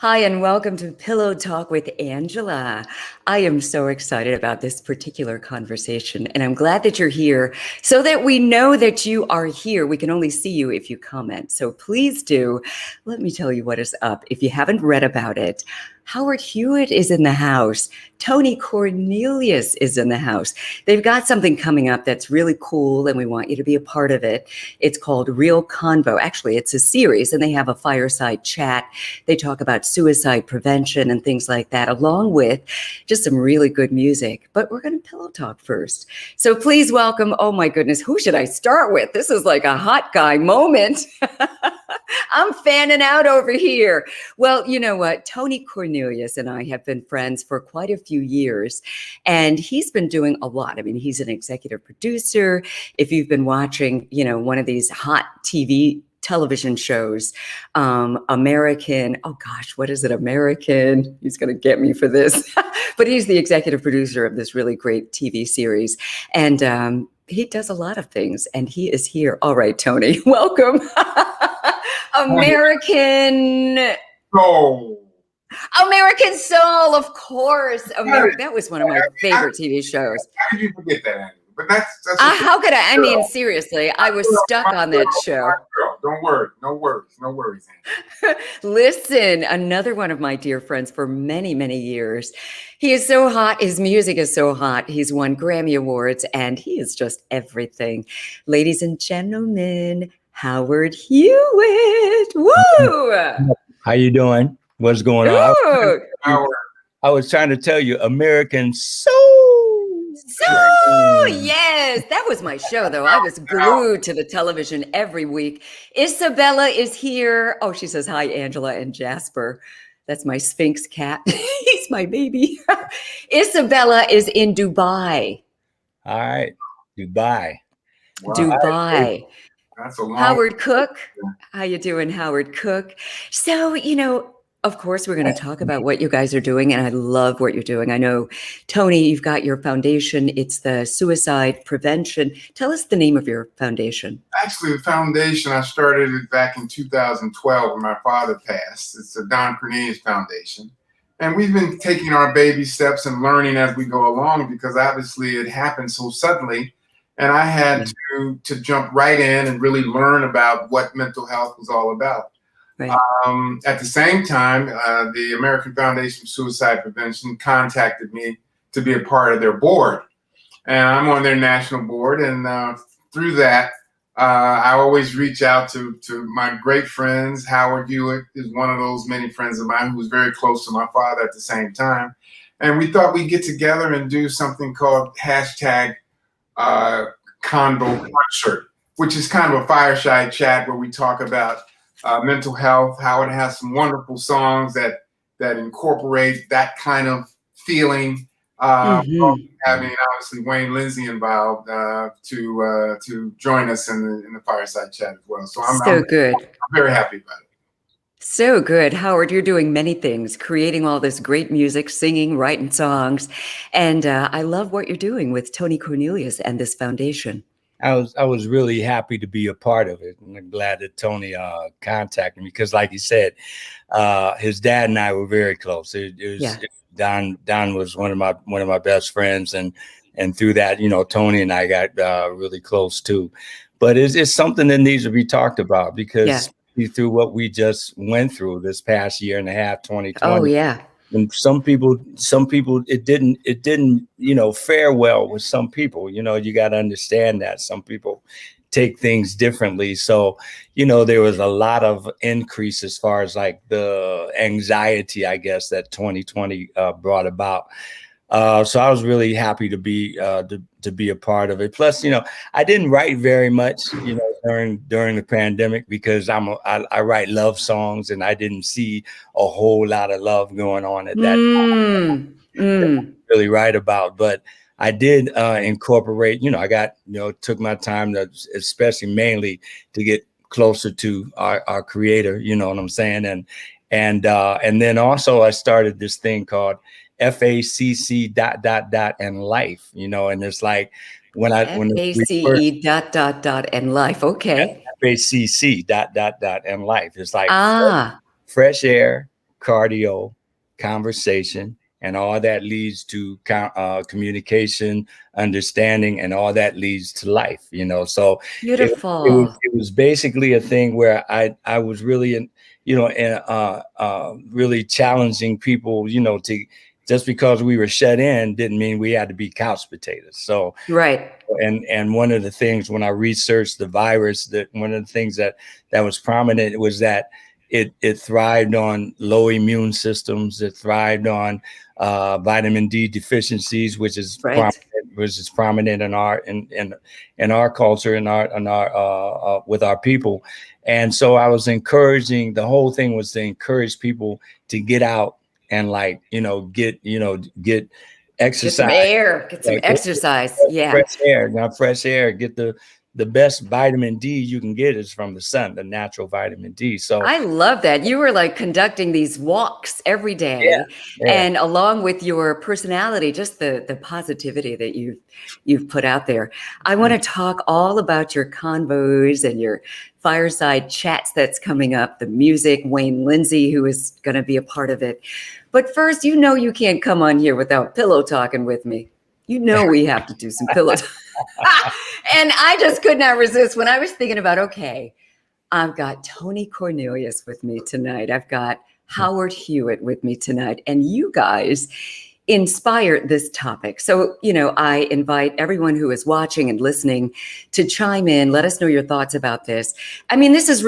Hi, and welcome to Pillow Talk with Angela. I am so excited about this particular conversation, and I'm glad that you're here so that we know that you are here. We can only see you if you comment. So please do. Let me tell you what is up. If you haven't read about it, Howard Hewett is in the house. Tony Cornelius is in the house. They've got something coming up that's really cool, and we want you to be a part of it. It's called Real Convo. Actually, it's a series, and they have a fireside chat. They talk about suicide prevention and things like that, along with just some really good music. But we're going to pillow talk first. So please welcome, oh my goodness, who should I start with? This is like a hot guy moment. I'm fanning out over here. Well, you know what? Tony Cornelius and I have been friends for quite a few years, and he's been doing a lot. I mean, he's an executive producer. If you've been watching, one of these hot television shows, American, oh gosh, what is it? American, he's going to get me for this, but he's the executive producer of this really great TV series. And he does a lot of things, and he is here. All right, Tony, welcome. American Soul, of course. That was one of my favorite TV shows. How did you forget that, Andrew? But that's how could I? I mean, seriously, I was stuck on that show. Don't worry, no worries. Listen, another one of my dear friends for many, many years. He is so hot. His music is so hot. He's won Grammy Awards, and he is just everything. Ladies and gentlemen, Howard Hewett. Woo! How you doing? What's going on? I was trying to tell you, American Soul. Yes, that was my show, though. I was glued to the television every week. Isabella is here. Oh, she says, hi, Angela and Jasper. That's my Sphinx cat. He's my baby. Isabella is in Dubai. All right, Dubai. Wow. Dubai. That's a long Howard Cook. How you doing, Howard Cook? So, of course, we're going to talk about what you guys are doing, and I love what you're doing. I know, Tony, you've got your foundation. It's the Suicide Prevention. Tell us the name of your foundation. Actually, the foundation, I started it back in 2012 when my father passed. It's the Don Cornelius Foundation. And we've been taking our baby steps and learning as we go along, because obviously it happened so suddenly. And I had to jump right in and really learn about what mental health was all about. Right. At the same time, the American Foundation for Suicide Prevention contacted me to be a part of their board. And I'm on their national board. And through that, I always reach out to my great friends. Howard Hewett is one of those many friends of mine who was very close to my father at the same time. And we thought we'd get together and do something called hashtag Convo concert, which is kind of a fireside chat where we talk about mental health. Howard has some wonderful songs that incorporate that kind of feeling. Having obviously Wayne Lindsay involved to join us in the fireside chat as well. So I'm very happy about it. So good. Howard, you're doing many things, creating all this great music, singing, writing songs. And I love what you're doing with Tony Cornelius and this foundation. I was really happy to be a part of it. And I'm glad that Tony contacted me, because like he said, his dad and I were very close. Don was one of my best friends. And through that, Tony and I got really close too. But it's something that needs to be talked about, because through what we just went through this past year and a half, 2020. Oh yeah. And some people, it didn't, fare well with some people. You got to understand that some people take things differently. So, there was a lot of increase as far as like the anxiety, I guess, that 2020 brought about. So I was really happy to be a part of it. Plus, I didn't write very much, during the pandemic, because I write love songs, and I didn't see a whole lot of love going on at that time. That I really write about, but I did incorporate. I took my time to, especially mainly to get closer to our creator. You know what I'm saying? And then also I started this thing called FACC ... and life, and it's like when FACE ... and life. Okay. FACC ... and life. It's like fresh air, cardio, conversation, and all that leads to communication, understanding, and all that leads to life, you know. So Beautiful. it was basically a thing where I was really in, you know, really challenging people, you know, to, just because we were shut in didn't mean we had to be couch potatoes. So, Right. and one of the things when I researched the virus, that one of the things that was prominent was that it thrived on low immune systems. It thrived on vitamin D deficiencies, which is Right. prominent in our culture, in our with our people. And so I was encouraging, the whole thing was to encourage people to get out and, like, get Get some exercise, air, get some exercise. Yeah. fresh air, not fresh air. Get the best vitamin D you can get is from the sun, the natural vitamin D. So I love that. You were like conducting these walks every yeah, day, yeah. and along with your personality, just the positivity that you've put out there. I want to talk all about your convos and your fireside chats that's coming up, the music, Wayne Lindsay, who is going to be a part of it. But first, you can't come on here without pillow talking with me. You know we have to do some pillow talk. And I just could not resist when I was thinking about, okay, I've got Tony Cornelius with me tonight. I've got Howard Hewett with me tonight. And you guys inspired this topic. So, I invite everyone who is watching and listening to chime in. Let us know your thoughts about this. I mean, this is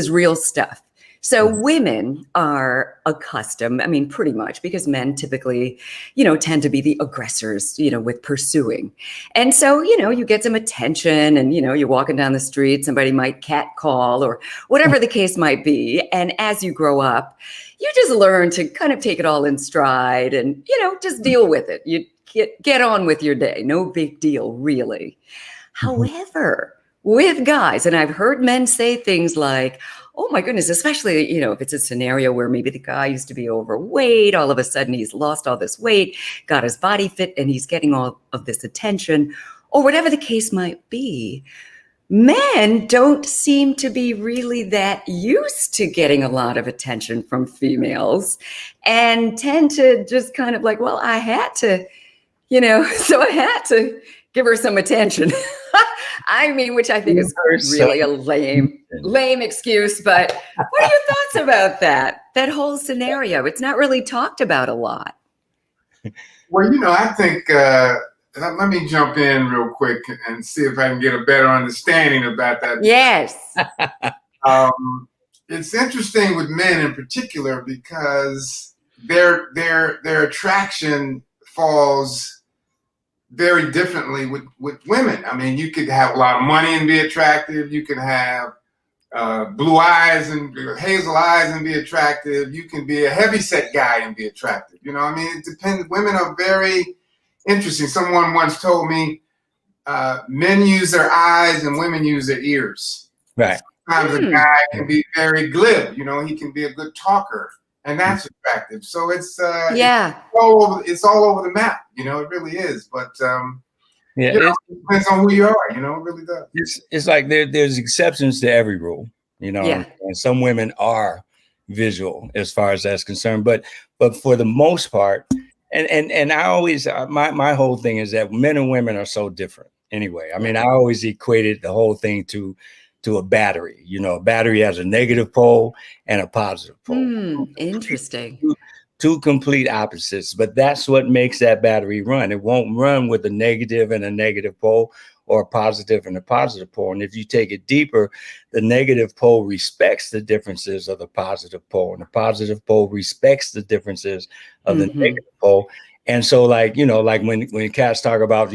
real stuff. So women are accustomed, I mean, pretty much, because men typically, tend to be the aggressors, with pursuing. And so, you get some attention and, you're walking down the street, somebody might catcall or whatever the case might be. And as you grow up, you just learn to kind of take it all in stride and, just deal with it. You get on with your day. No big deal, really. However, with guys, and I've heard men say things like, oh my goodness, especially, if it's a scenario where maybe the guy used to be overweight, all of a sudden he's lost all this weight, got his body fit, and he's getting all of this attention, or whatever the case might be. Men don't seem to be really that used to getting a lot of attention from females and tend to just kind of like, well, I had to, so I had to give her some attention. I mean, which I think is really a lame excuse, but what are your thoughts about that whole scenario? It's not really talked about a lot. Well, I think, let me jump in real quick and see if I can get a better understanding about that. Yes. It's interesting with men in particular because their attraction falls very differently with women. I mean, you could have a lot of money and be attractive. You can have blue eyes and hazel eyes and be attractive. You can be a heavyset guy and be attractive. I mean, it depends. Women are very interesting. Someone once told me men use their eyes and women use their ears. Right. Sometimes a guy can be very glib. He can be a good talker, and that's attractive. So it's it's all over the map. It really is. But it depends on who you are. It really does. It's like there's exceptions to every rule. And some women are visual as far as that's concerned. But for the most part, and I always my whole thing is that men and women are so different anyway. I mean, I always equated the whole thing to a battery. A battery has a negative pole and a positive pole. Interesting. Two complete opposites, but that's what makes that battery run. It won't run with a negative and a negative pole or a positive and a positive pole. And if you take it deeper, the negative pole respects the differences of the positive pole, and the positive pole respects the differences of the negative pole. And so, like when cats talk about,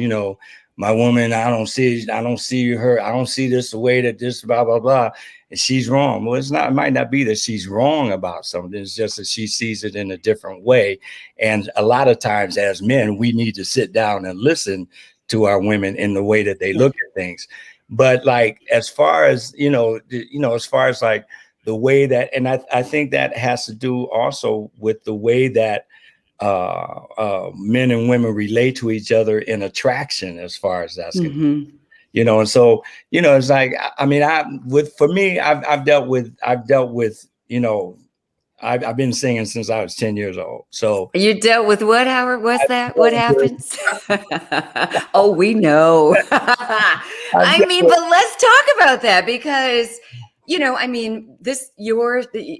my woman, I don't see her, I don't see this the way that this blah blah blah, and she's wrong. Well, it might not be that she's wrong about something. It's just that she sees it in a different way. And a lot of times as men, we need to sit down and listen to our women in the way that they look at things. But like, as far as, as far as like the way that, and I think that has to do also with the way that men and women relate to each other in attraction, as far as that's concerned. And so, it's like, I mean, I've dealt with, I've been singing since I was 10 years old. So You dealt with what, Howard? What's that? What happens? Oh, we know. I mean, but let's talk about that because, I mean,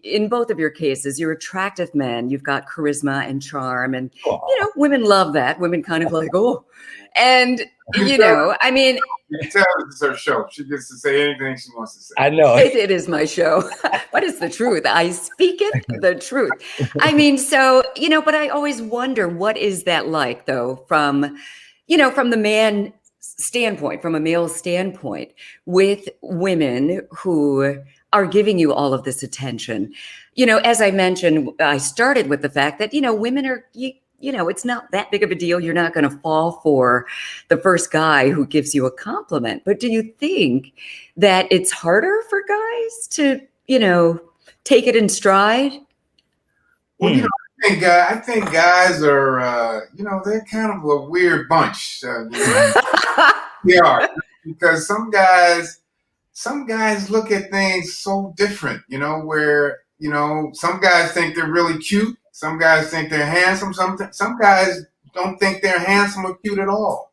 in both of your cases, you're attractive men. You've got charisma and charm, and women love that. Women kind of like, oh, and I mean. You can tell this is her show. She gets to say anything she wants to say. I know. It is my show, but it's the truth. I speak it, the truth. I mean, so, but I always wonder, what is that like, though, from the man standpoint, from a male standpoint, with women who are giving you all of this attention? As I mentioned, I started with the fact that, women are, it's not that big of a deal. You're not going to fall for the first guy who gives you a compliment. But do you think that it's harder for guys to, take it in stride? Well, I think guys are, they're kind of a weird bunch. They are, because some guys look at things so different, where, some guys think they're really cute. Some guys think they're handsome. Some guys don't think they're handsome or cute at all.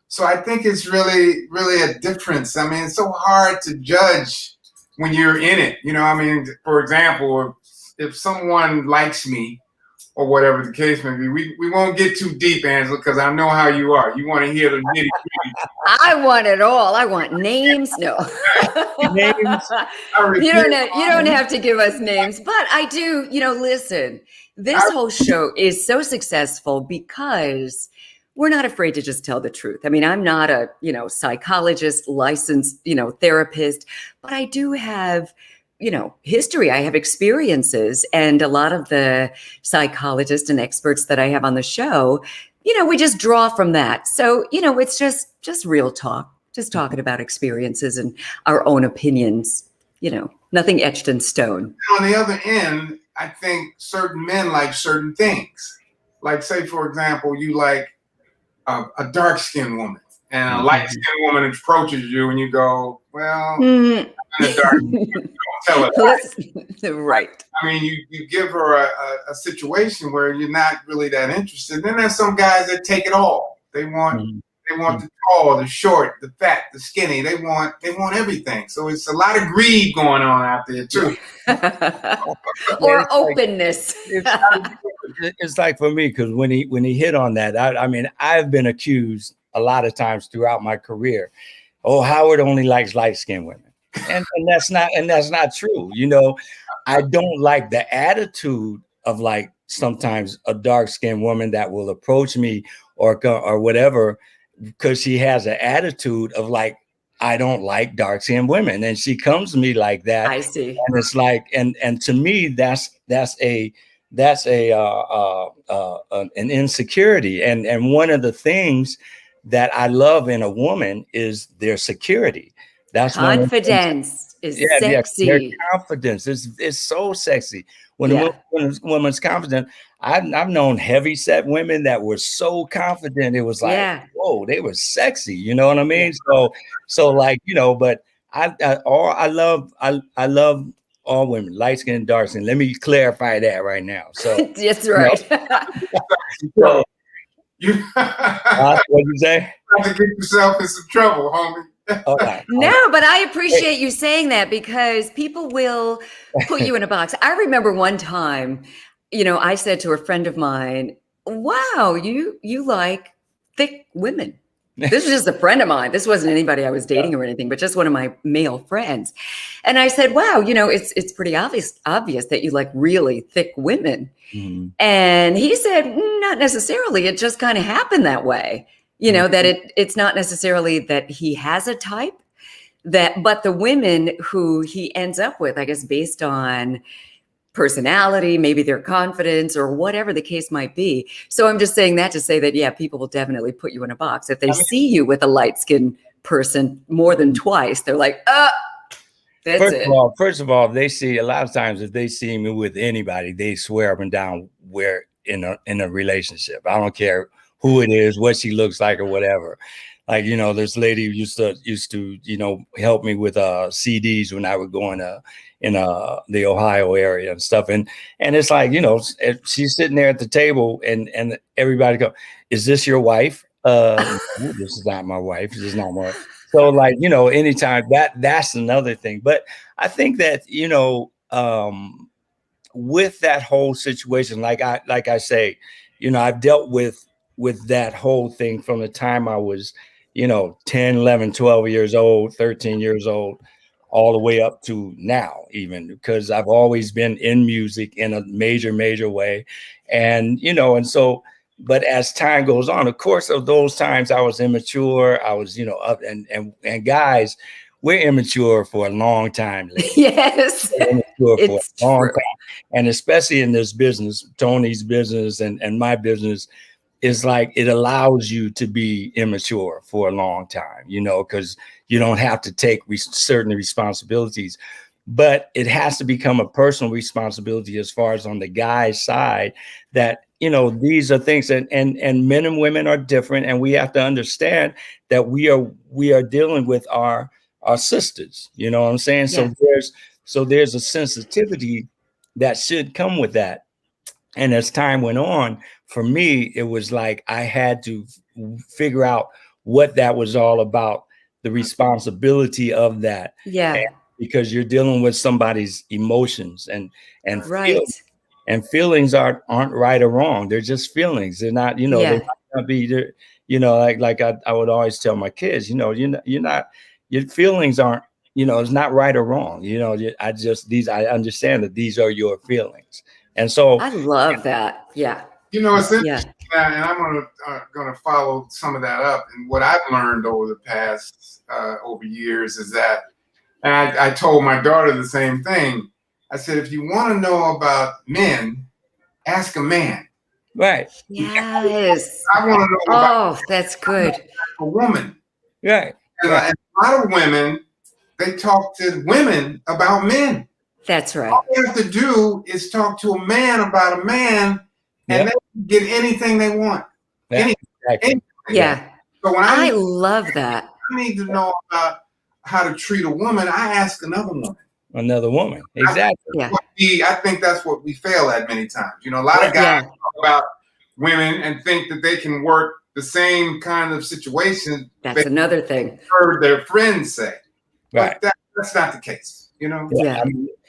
So I think it's really, really a difference. I mean, it's so hard to judge when you're in it. I mean, for example, if someone likes me or whatever the case may be, we won't get too deep, Angela, because I know how you are. You want to hear the nitty-gritty. I want it all. I want names. No. Names. You don't have to give us names, but I do, listen. This whole show is so successful because we're not afraid to just tell the truth. I mean, I'm not a, psychologist, licensed, therapist, but I do have, history. I have experiences, and a lot of the psychologists and experts that I have on the show, we just draw from that. So, it's just real talk, just talking about experiences and our own opinions, nothing etched in stone. On the other end, I think certain men like certain things. Like, say, for example, you like a dark-skinned woman, and a light-skinned woman approaches you, and you go, well, I'm in the dark. Don't tell her that. Right. I mean, you give her a situation where you're not really that interested. Then there's some guys that take it all. They want the tall, the short, the fat, the skinny. They want everything. So it's a lot of greed going on out there too. Or openness. It's like for me, because when he hit on that, I mean, I've been accused a lot of times throughout my career. Oh, Howard only likes light-skinned women, and that's not true. I don't like the attitude of, like, sometimes a dark-skinned woman that will approach me or whatever, because she has an attitude of, like, I don't like dark-skinned women, and she comes to me like that. I see, and it's like, and to me, that's an insecurity, and one of the things that I love in a woman is their security. That's confidence is sexy. Their confidence is so sexy. When a woman's confident, I've known heavy set women that were so confident. It was like, whoa, they were sexy. You know what I mean? So like, but I love all women, light skin and dark skin. Let me clarify that right now. So that's right. So, what did you say? You have to get yourself in some trouble, homie. Okay. No, but I appreciate you saying that, because people will put you in a box. I remember one time, I said to a friend of mine, wow, you like thick women. This was just a friend of mine. This wasn't anybody I was dating or anything, but just one of my male friends. And I said, wow, it's pretty obvious that you like really thick women. Mm-hmm. And he said, not necessarily. It just kind of happened that way. That it's not necessarily that he has a type, but the women who he ends up with, I guess, based on personality, maybe their confidence, or whatever the case might be. So I'm just saying that to say that, people will definitely put you in a box. If they see you with a light-skinned person more than twice, they're like, that's it. First of all, they see, a lot of times if they see me with anybody, they swear up and down we're in a relationship. I don't care who it is, what she looks like, or whatever. Like, this lady used to, help me with CDs when I would go in the Ohio area and stuff. And it's like, she's sitting there at the table and everybody go, "Is this your wife?" No, this is not my wife. This is not my wife. So like, anytime that's another thing. But I think that, with that whole situation, like I say, I've dealt with that whole thing from the time I was, 10, 11, 12 years old, 13 years old, all the way up to now, even, because I've always been in music in a major way. And, and so, but as time goes on, of course, of those times I was immature, I was, up and guys, we're immature for a long time. Yes, it's true. And especially in this business, Tony's business and my business, is like it allows you to be immature for a long time, because you don't have to take certain responsibilities. But it has to become a personal responsibility as far as on the guy's side that, these are things that and men and women are different. And we have to understand that we are dealing with our sisters, you know what I'm saying? Yeah. So there's a sensitivity that should come with that. And as time went on, for me, it was like I had to figure out what that was all about, the responsibility of that. Yeah. And because you're dealing with somebody's emotions and right. Feelings aren't right or wrong. They're just feelings. They're not, they might not be, like I would always tell my kids, you're not, your feelings aren't, it's not right or wrong. I understand that these are your feelings. And so I love that. Yeah. It's interesting, and I'm gonna follow some of that up. And what I've learned over the past over years is that, and I told my daughter the same thing. I said, if you want to know about men, ask a man. Right. Yes. I want to know about that's good. A woman. Right. And a lot of women, they talk to women about men. That's right. All they have to do is talk to a man about a man, and they can get anything they want. Anything. Yeah. So when I love that. I need to know about how to treat a woman, I ask another woman. Exactly. I think that's what we fail at many times. A lot of guys talk about women and think that they can work the same kind of situation. That's another thing. Heard their friends say. Right. But that's not the case. Yeah.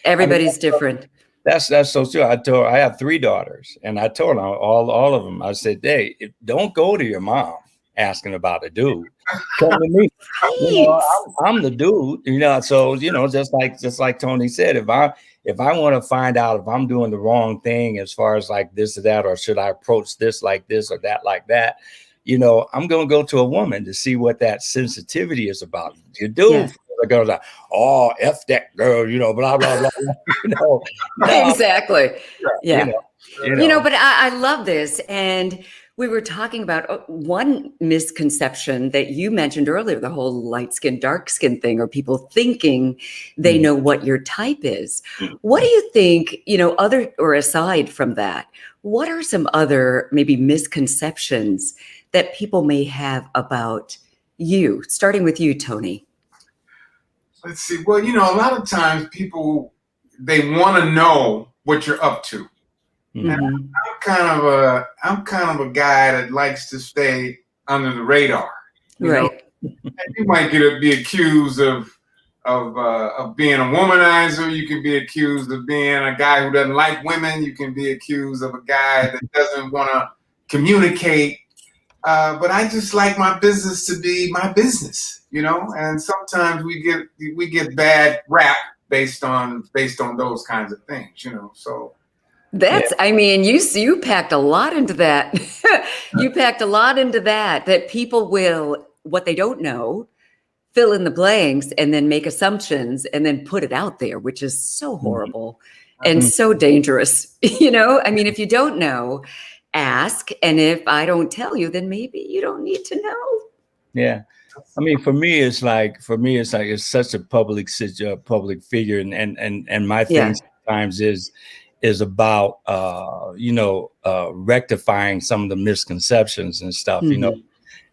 Everybody's different. That's so true. I have 3 daughters, and I told them all of them. I said, "Hey, don't go to your mom asking about a dude. Come to me. I'm the dude. So just like Tony said, if I want to find out if I'm doing the wrong thing as far as like this or that, or should I approach this like this or that like that, I'm gonna go to a woman to see what that sensitivity is about. You do." The girl's like, "Oh, F that girl," blah, blah, blah. No. Exactly. Yeah. But I love this. And we were talking about one misconception that you mentioned earlier, the whole light skin, dark skin thing, or people thinking they know what your type is. What do you think, other or aside from that, what are some other maybe misconceptions that people may have about you, starting with you, Tony? Let's see. Well, a lot of times people, they want to know what you're up to. Mm-hmm. And I'm kind of a guy that likes to stay under the radar. Right. And you might be accused of being a womanizer. You can be accused of being a guy who doesn't like women. You can be accused of a guy that doesn't want to communicate. But I just like my business to be my business, and sometimes we get bad rap based on those kinds of things, so. That's, I mean, you packed a lot into that. You packed a lot into that people will, what they don't know, fill in the blanks and then make assumptions and then put it out there, which is so horrible and so dangerous. I mean, if you don't know, ask. And if I don't tell you, then maybe you don't need to know. Yeah. I mean, for me, it's like it's such a public figure. And my thing sometimes is about, rectifying some of the misconceptions and stuff,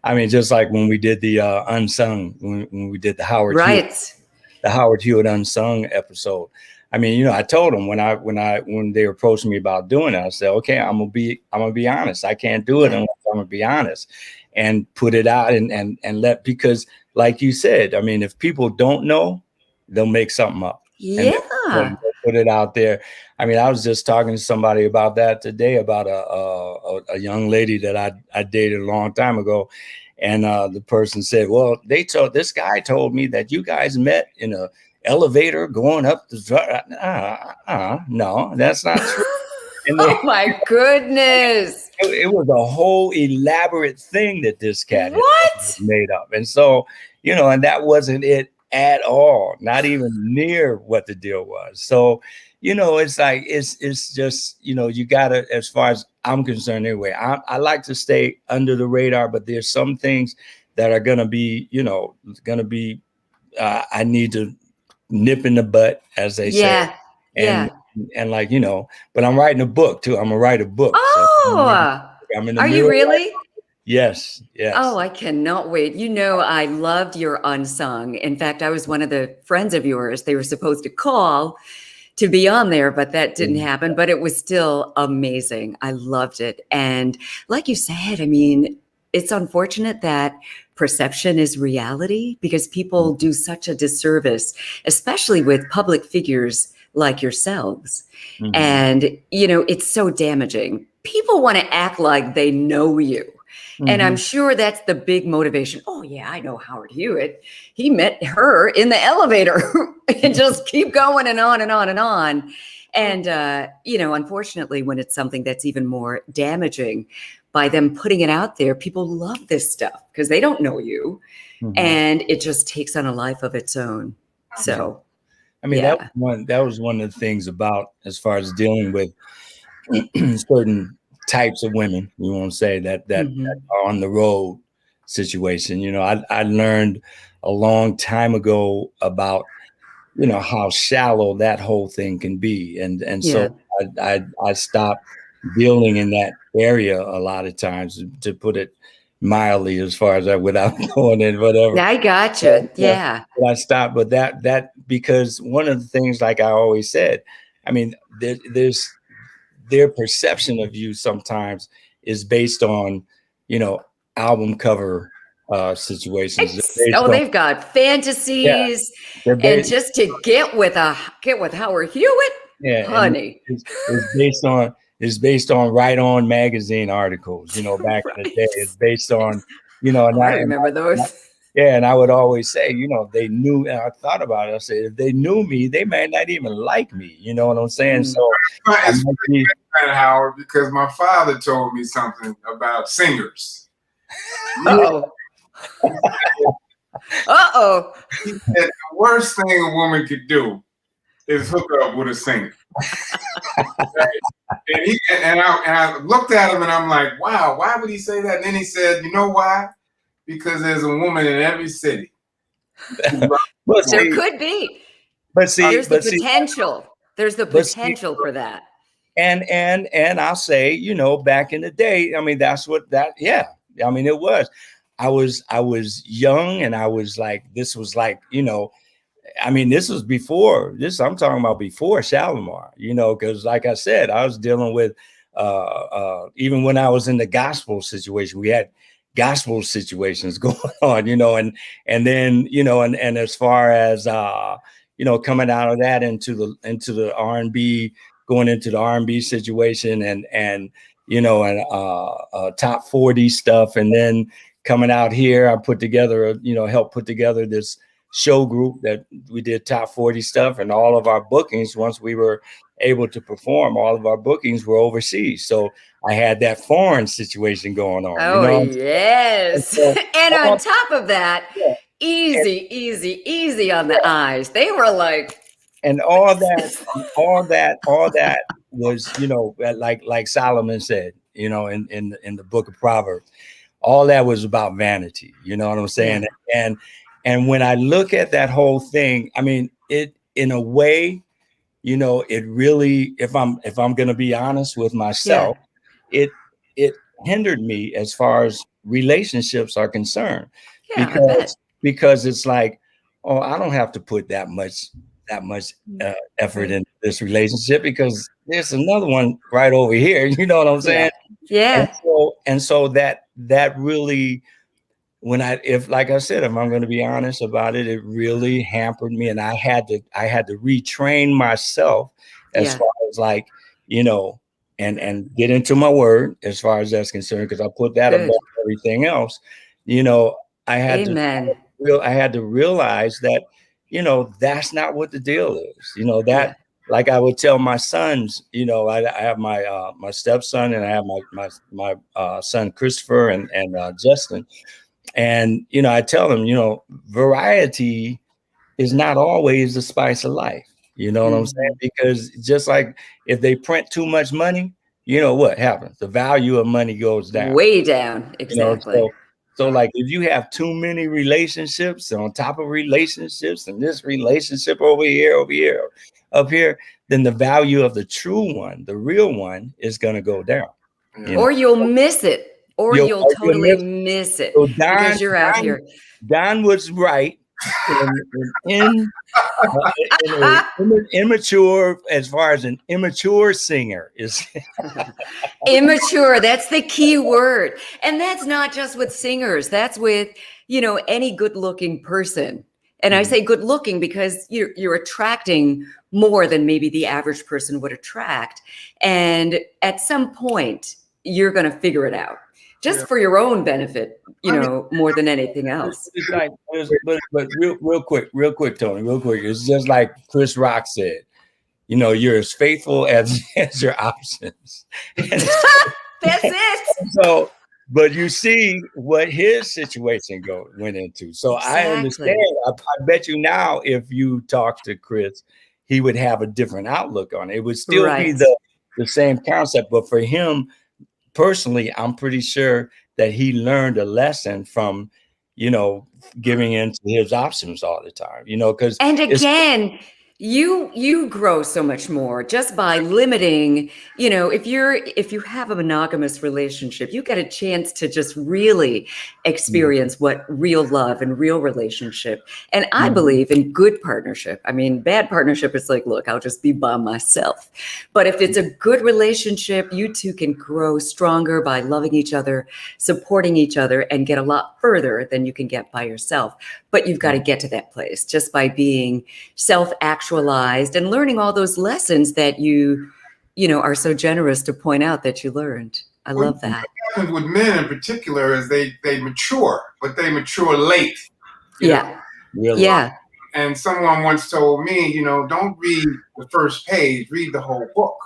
I mean, just like when we did the Unsung, when we did the Howard Hewitt Unsung episode, I mean, I told them when they approached me about doing it, I said, okay, I'm gonna be honest. I can't do it unless I'm gonna be honest and put it out and because like you said, I mean, if people don't know, they'll make something up. And Yeah. they'll put it out there. I mean, I was just talking to somebody about that today about a young lady that I dated a long time ago. And the person said, well, this guy told me that you guys met in a elevator going up the no, that's not true. And Oh my goodness. it was a whole elaborate thing that this cat had What? made up. And so, and that wasn't it at all, not even near what the deal was. So, it's like, it's just, you gotta, as far as I'm concerned anyway, I like to stay under the radar, but there's some things that are gonna be, I need to nip in the butt, as they say. And like, but I'm writing a book too. I'm gonna write a book. Oh, so I'm in the are middle you really? Yes. Oh, I cannot wait. I loved your Unsung. In fact, I was one of the friends of yours they were supposed to call to be on there, but that didn't happen. But it was still amazing. I loved it. And like you said, I mean, it's unfortunate that perception is reality because people do such a disservice, especially with public figures like yourselves. Mm-hmm. And, it's so damaging. People want to act like they know you. And I'm sure that's the big motivation. Oh, yeah, I know Howard Hewett. He met her in the elevator and just keep going and on and on and on. And, unfortunately, when it's something that's even more damaging, by them putting it out there, people love this stuff because they don't know you. And it just takes on a life of its own. So, I mean, that was one of the things about as far as dealing with certain types of women, we won't say that are on the road situation. I learned a long time ago about, how shallow that whole thing can be. And so I stopped dealing in that area a lot of times, to put it mildly, as far as that, without going in whatever. Yeah, I gotcha. Yeah. But I stopped, but that because one of the things, like I always said, I mean, there's their perception of you sometimes is based on, album cover situations. They've got fantasies, and just to get with Howard Hewett, honey. It's based on Right On magazine articles, back in the day. It's based on, and I remember those. And I would always say, they knew, and I thought about it. I said, if they knew me, they might not even like me. You know what I'm saying? So it's Howard, because my father told me something about singers. Uh-oh. He said the worst thing a woman could do is hook up with a singer. and I looked at him and I'm like, wow, why would he say that? And then he said, you know why? Because there's a woman in every city. There could be. But see, there's the potential. There's the potential for that. And I'll say, back in the day, I mean, that's what that. Yeah, I mean, it was. I was young, and I was like, this was like, I mean, this was before this. I'm talking about before Shalimar, because like I said, I was dealing with even when I was in the gospel situation, we had gospel situations going on, and then, and as far as, coming out of that into the R&B, going into the R&B situation and top 40 stuff. And then coming out here, I put together, helped put together this show group that we did top 40 stuff, and all of our bookings, once we were able to perform, all of our bookings were overseas. So I had that foreign situation going on. Oh, yes. And on top of that, easy on the eyes. They were like, and all that was, like Solomon said, in the book of Proverbs, all that was about vanity. You know what I'm saying? Yeah. And when I look at that whole thing, I mean, it, in a way, it really, if I'm going to be honest with myself, it hindered me as far as relationships are concerned, because it's like, oh, I don't have to put that much that much effort in this relationship because there's another one right over here. You know what I'm saying? Yeah. And so that really, like I said, if I'm going to be honest about it, it really hampered me, and I had to retrain myself as far as like, you know, and get into my word as far as that's concerned, because I put that Good. above everything else. You know, Amen. I had to realize that, you know, that's not what the deal is. You know, that like I would tell my sons, you know, I have my my stepson, and I have my son Christopher and Justin. And, you know, I tell them, you know, variety is not always the spice of life. You know what I'm saying? Because just like if they print too much money, you know what happens? The value of money goes down. Way down. Exactly. You know, so like if you have too many relationships on top of relationships and this relationship over here, up here, then the value of the true one, the real one, is going to go down. You know? Or you'll miss it. Or you'll totally miss it So because you're out here. Don was right in immature, as far as an immature singer is. Immature, that's the key word. And that's not just with singers, that's with, you know, any good-looking person. And I say good looking because you're attracting more than maybe the average person would attract. And at some point, you're going to figure it out. Just for your own benefit, you know, more than anything else. It's like, but real quick, Tony, real quick. It's just like Chris Rock said, you know, you're as faithful as your options. That's it. So, but you see what his situation went into. So I understand. I bet you now, if you talk to Chris, he would have a different outlook on it. It would still be the same concept, but for him, personally, I'm pretty sure that he learned a lesson from, you know, giving into his options all the time, you know, because again, you grow so much more just by limiting, you know, if you have a monogamous relationship, you get a chance to just really experience what real love and real relationship. And I believe in good partnership. I mean, bad partnership is like, look, I'll just be by myself. But if it's a good relationship, you two can grow stronger by loving each other, supporting each other, and get a lot further than you can get by yourself. But you've got to get to that place just by being self-actualized and learning all those lessons that you know, are so generous to point out that you learned. I love that. What happens with men in particular is they mature, but they mature late. Yeah. Really? Yeah. And someone once told me, you know, don't read the first page, read the whole book.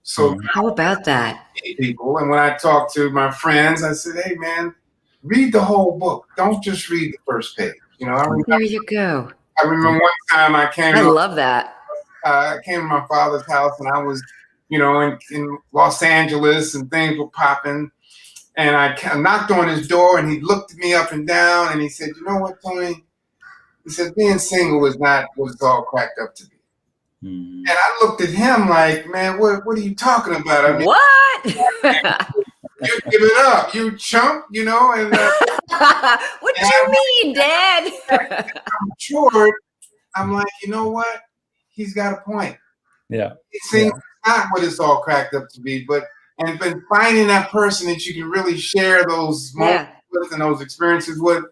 So how about that? People, and when I talk to my friends, I said, hey man, read the whole book. Don't just read the first page. You know, there you go. I remember one time I love that. I came to my father's house and I was, you know, in Los Angeles and things were popping. And I knocked on his door and he looked at me up and down and he said, you know what, Tony? He said, being single is not what it's all cracked up to be. And I looked at him like, man, what are you talking about? I mean, what? You give it up, you chump, you know? And what do you mean, Dad? I'm matured. I'm like, you know what? He's got a point. Yeah. It seems not what it's all cracked up to be, but finding that person that you can really share those moments with and those experiences with,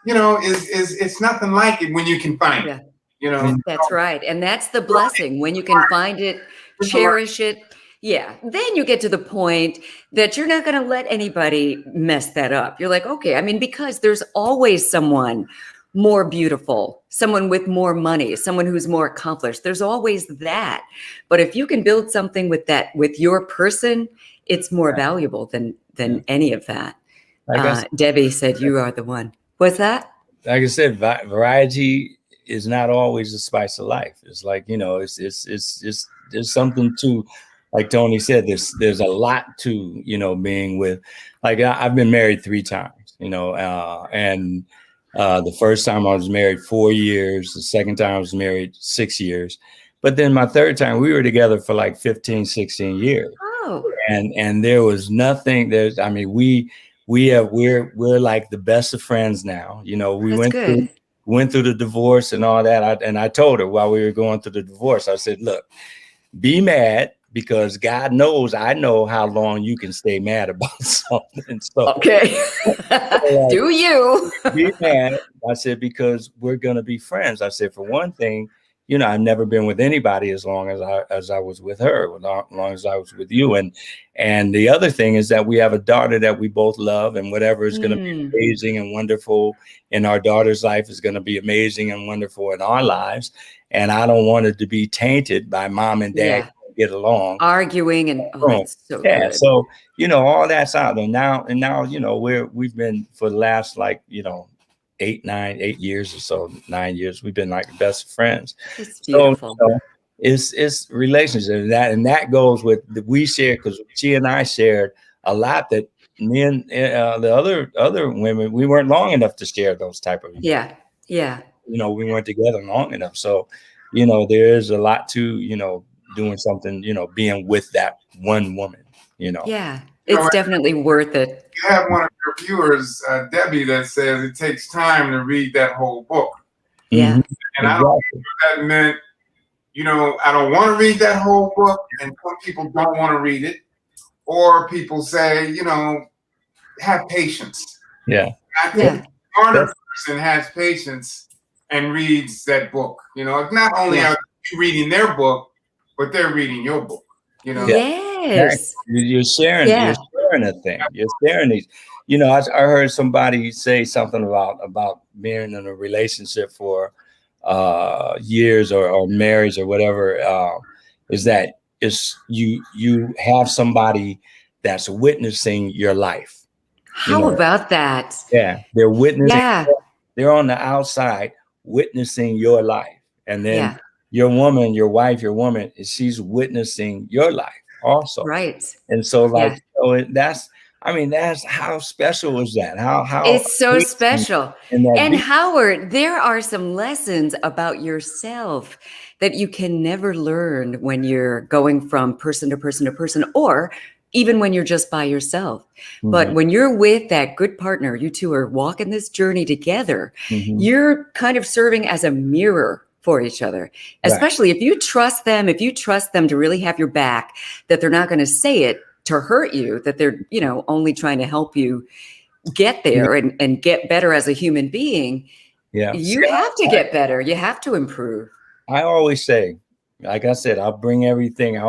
you know, it's nothing like it when you can find it. You know, that's right. And that's the blessing when you can find it, cherish it. Yeah. Then you get to the point that you're not going to let anybody mess that up. You're like, okay, I mean, because there's always someone more beautiful, someone with more money, someone who's more accomplished. There's always that. But if you can build something with your person, it's more valuable than any of that. Debbie said you are the one. What's that? Like I said, variety is not always the spice of life. It's like, you know, it's there's something to, like Tony said, there's a lot to, you know, being with, like I've been married 3 times, you know, and the first time I was married 4 years, the second time I was married 6 years, but then my third time we were together for like 15, 16 years. Oh. And there was nothing I mean, we're like the best of friends now. You know, we went through the divorce and all that. And I told her while we were going through the divorce, I said, look, be mad, because God knows I know how long you can stay mad about something. So Okay. like, Do you? be mad. I said, because we're gonna be friends. I said, for one thing, you know, I've never been with anybody as long as I was with her, as long as I was with you. And the other thing is that we have a daughter that we both love, and whatever is gonna be amazing and wonderful in our daughter's life is gonna be amazing and wonderful in our lives. And I don't want it to be tainted by mom and dad get along. Arguing and that's so good. So, you know, all that's out there now. And now, you know, we've been for the last, like, you know, 8 years or so, 9 years, we've been like best friends. It's beautiful. So, it's relationship, and that goes with we share, because she and I shared a lot that me and the other women, we weren't long enough to share those type of you know, we weren't together long enough. So, you know, there is a lot to, you know, doing something, you know, being with that one woman, you know. Yeah, it's definitely worth it. You have one of your viewers, Debbie, that says it takes time to read that whole book. Yeah. And I don't think that meant, you know, I don't want to read that whole book, and some people don't want to read it. Or people say, you know, have patience. Yeah. I think the smarter person has patience and reads that book. You know, not only are you reading their book, but they're reading your book. You know. Yes. You're sharing. You're sharing a thing. You're sharing these. You know, I heard somebody say something about being in a relationship for years or marriage or whatever. Is that you have somebody that's witnessing your life. How about that? Yeah, they're witnessing. Yeah. They're on the outside witnessing your life, and then your woman, your wife, your woman, she's witnessing your life also. Right. And so, like, so that's, I mean, that's how special is that? How it's so special. And beat. Howard, there are some lessons about yourself that you can never learn when you're going from person to person to person, or even when you're just by yourself. But when you're with that good partner, you two are walking this journey together, you're kind of serving as a mirror for each other, especially if you trust them to really have your back, that they're not going to say it to hurt you, that they're, you know, only trying to help you get there and get better as a human being. Yeah. You have to get better. You have to improve. I always say, like I said, I'll bring everything. I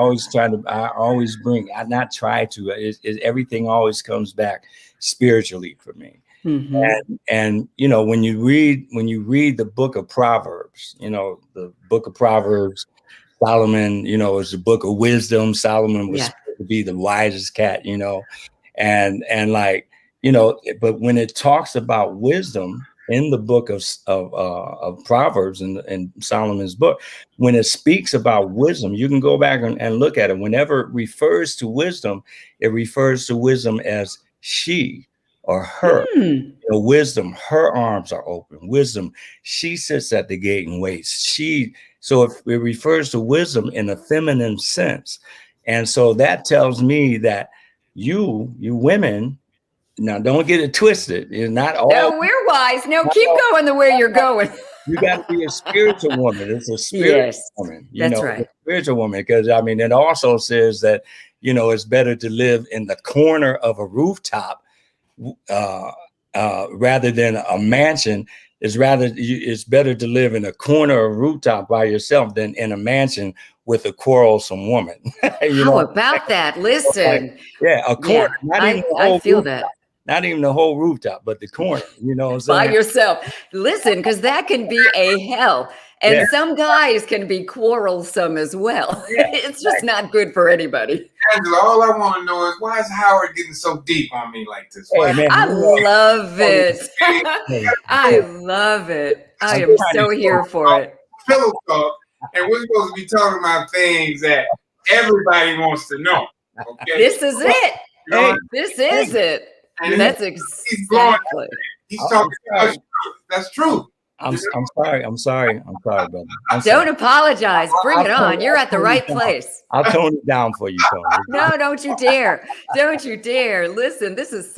everything always comes back spiritually for me. And you know, when you read the book of Proverbs, you know, the book of Proverbs, Solomon, you know, is the book of wisdom. Solomon was supposed to be the wisest cat, you know, and like, you know, but when it talks about wisdom in the book of Proverbs and Solomon's book, when it speaks about wisdom, you can go back and look at it. Whenever it refers to wisdom, it refers to wisdom as she or her. You know, wisdom, her arms are open. Wisdom, she sits at the gate and waits. So if it refers to wisdom in a feminine sense. And so that tells me that you women, now don't get it twisted. It's not all. No, we're wise. No, keep going the way you're going. You got to be a spiritual woman. It's a spiritual woman. That's right. A spiritual woman, because I mean, it also says that, you know, it's better to live in the corner of a rooftop rather than a mansion. It's better to live in a corner of a rooftop by yourself than in a mansion with a quarrelsome woman. How about that? Listen. Like, a corner. I feel that. Not even the whole rooftop, but the corner, you know what I'm saying? By yourself. Listen, because that can be a hell. And some guys can be quarrelsome as well. It's just not good for anybody. Angela, all I want to know is, why is Howard getting so deep on me like this? Hey, man, I love it. I love it. I am so here for it. Pillow talk, and we're supposed to be talking about things that everybody wants to know. Okay? This is it. This is it. And that's exactly. He's talking about truth. That's true. I'm sorry. I'm sorry, brother. Don't apologize. Bring it on. You're at the I'll right tone it down. place. I'll tone it down for you, Tony. No, don't you dare. Don't you dare. Listen, this is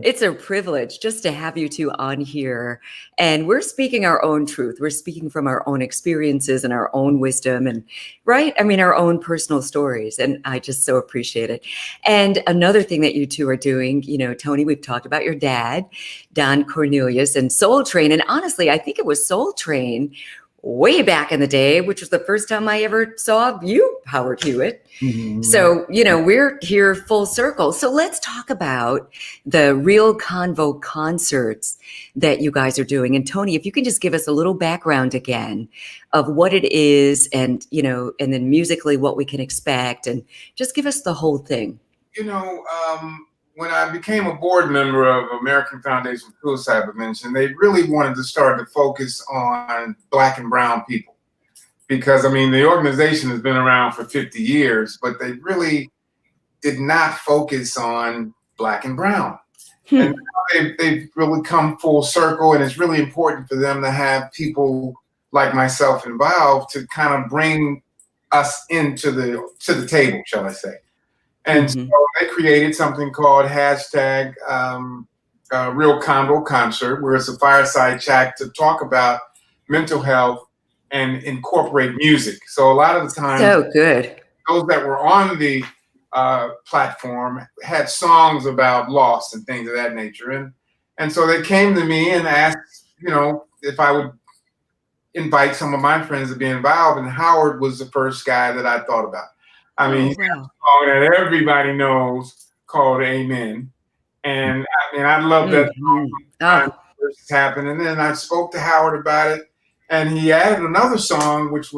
it's a privilege just to have you two on here. And we're speaking our own truth. We're speaking from our own experiences and our own wisdom and, right? I mean, our own personal stories. And I just so appreciate it. And another thing that you two are doing, Tony, we've talked about your dad, Don Cornelius, and Soul Train. And honestly, I think it was Soul Train way back in the day, which was the first time I ever saw you, Howard Hewett. Mm-hmm. So, we're here full circle. So let's talk about the real Convo concerts that you guys are doing. And Tony, if you can just give us a little background again of what it is and, and then musically what we can expect and just give us the whole thing. When I became a board member of American Foundation for Suicide Prevention, they really wanted to start to focus on Black and brown people. Because, the organization has been around for 50 years, but they really did not focus on Black and brown. And they've really come full circle, and it's really important for them to have people like myself involved to kind of bring us to the table, shall I say. And so they created something called hashtag Real Convo Concert, where it's a fireside chat to talk about mental health and incorporate music. So a lot of the time, so good. Those that were on the platform had songs about loss and things of that nature. And so they came to me and asked, if I would invite some of my friends to be involved. And Howard was the first guy that I thought about. He's got a song that everybody knows called Amen. And I love that song when first happened. And then I spoke to Howard about it. And he added another song, I was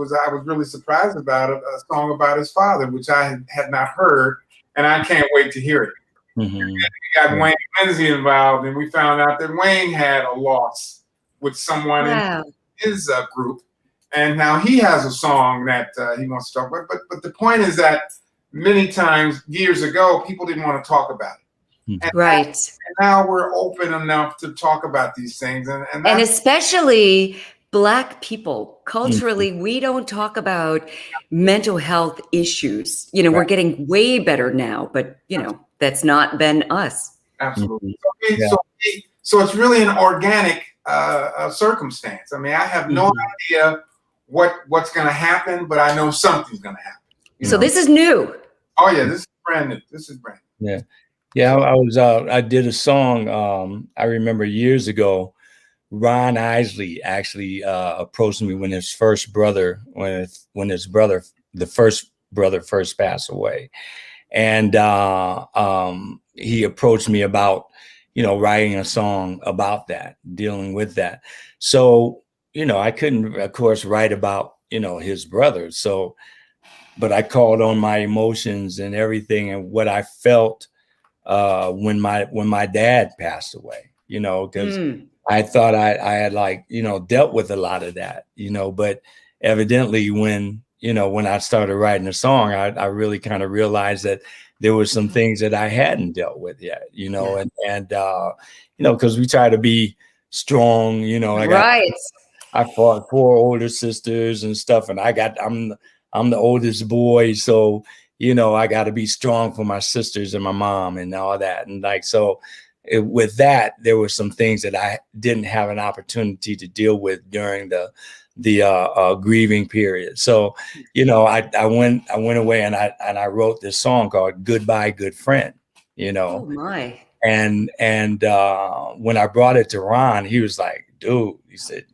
really surprised about it, a song about his father, which I had not heard. And I can't wait to hear it. Mm-hmm. And we got Wayne Lindsay involved, and we found out that Wayne had a loss with someone in his group. And now he has a song that he wants to talk about. But the point is that many times years ago, people didn't want to talk about it. And right. Now we're open enough to talk about these things. And especially Black people, culturally, we don't talk about mental health issues. We're getting way better now, but, that's not been us. Absolutely. So it's really an organic circumstance. I have no idea what's going to happen, but I know something's going to happen. So this is new. Oh yeah, this is brand new. Yeah. I did a song. I remember years ago, Ron Isley actually approached me when his first brother, the first brother first passed away, and he approached me about writing a song about that, dealing with that. So I couldn't, of course, write about, his brother. So, but I called on my emotions and everything and what I felt when my dad passed away, because I thought I had dealt with a lot of that, but evidently when I started writing a song, I really kind of realized that there were some things that I hadn't dealt with yet, and because we try to be strong, I fought 4 older sisters and stuff, and I'm the oldest boy, so I got to be strong for my sisters and my mom and all that, and with that, there were some things that I didn't have an opportunity to deal with during the grieving period. So I went away and I wrote this song called "Goodbye, Good Friend." Oh my! And when I brought it to Ron, he was like, "Dude," he said,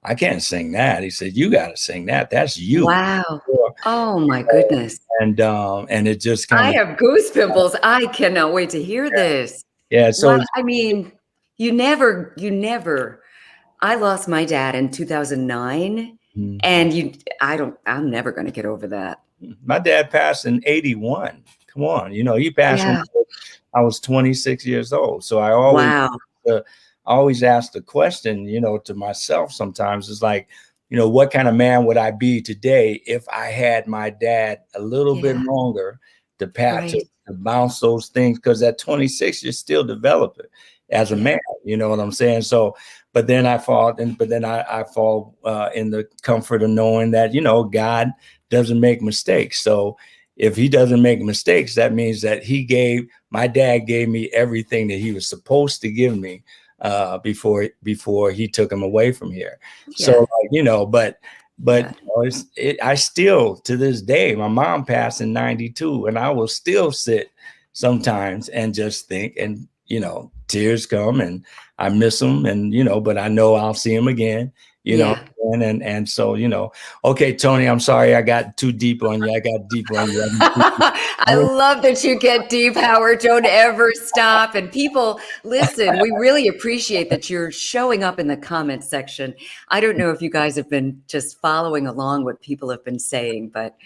"I can't sing that." He said, "You got to sing that. That's you." Wow. Oh my goodness. And it just kind of. I have goose pimples. I cannot wait to hear this. Yeah. So you never. I lost my dad in 2009, and I'm never going to get over that. My dad passed in 81. Come on, he passed when I was 26 years old. So I always ask the question, to myself sometimes, it's like, what kind of man would I be today if I had my dad a little bit longer to bounce those things? Because at 26, you're still developing as a man, you know what I'm saying? So, but then I fall in the comfort of knowing that, God doesn't make mistakes. So if he doesn't make mistakes, that means that my dad gave me everything that he was supposed to give me before he took him away from here. So but I still, to this day, my mom passed in 92, and I will still sit sometimes and just think, and tears come, and I miss him, and but I know I'll see him again, and so okay, Tony, I'm sorry I got too deep on you. I got deep on you. I love that you get deep, Howard. Don't ever stop. And people, listen, we really appreciate that you're showing up in the comment section. I don't know if you guys have been just following along what people have been saying, but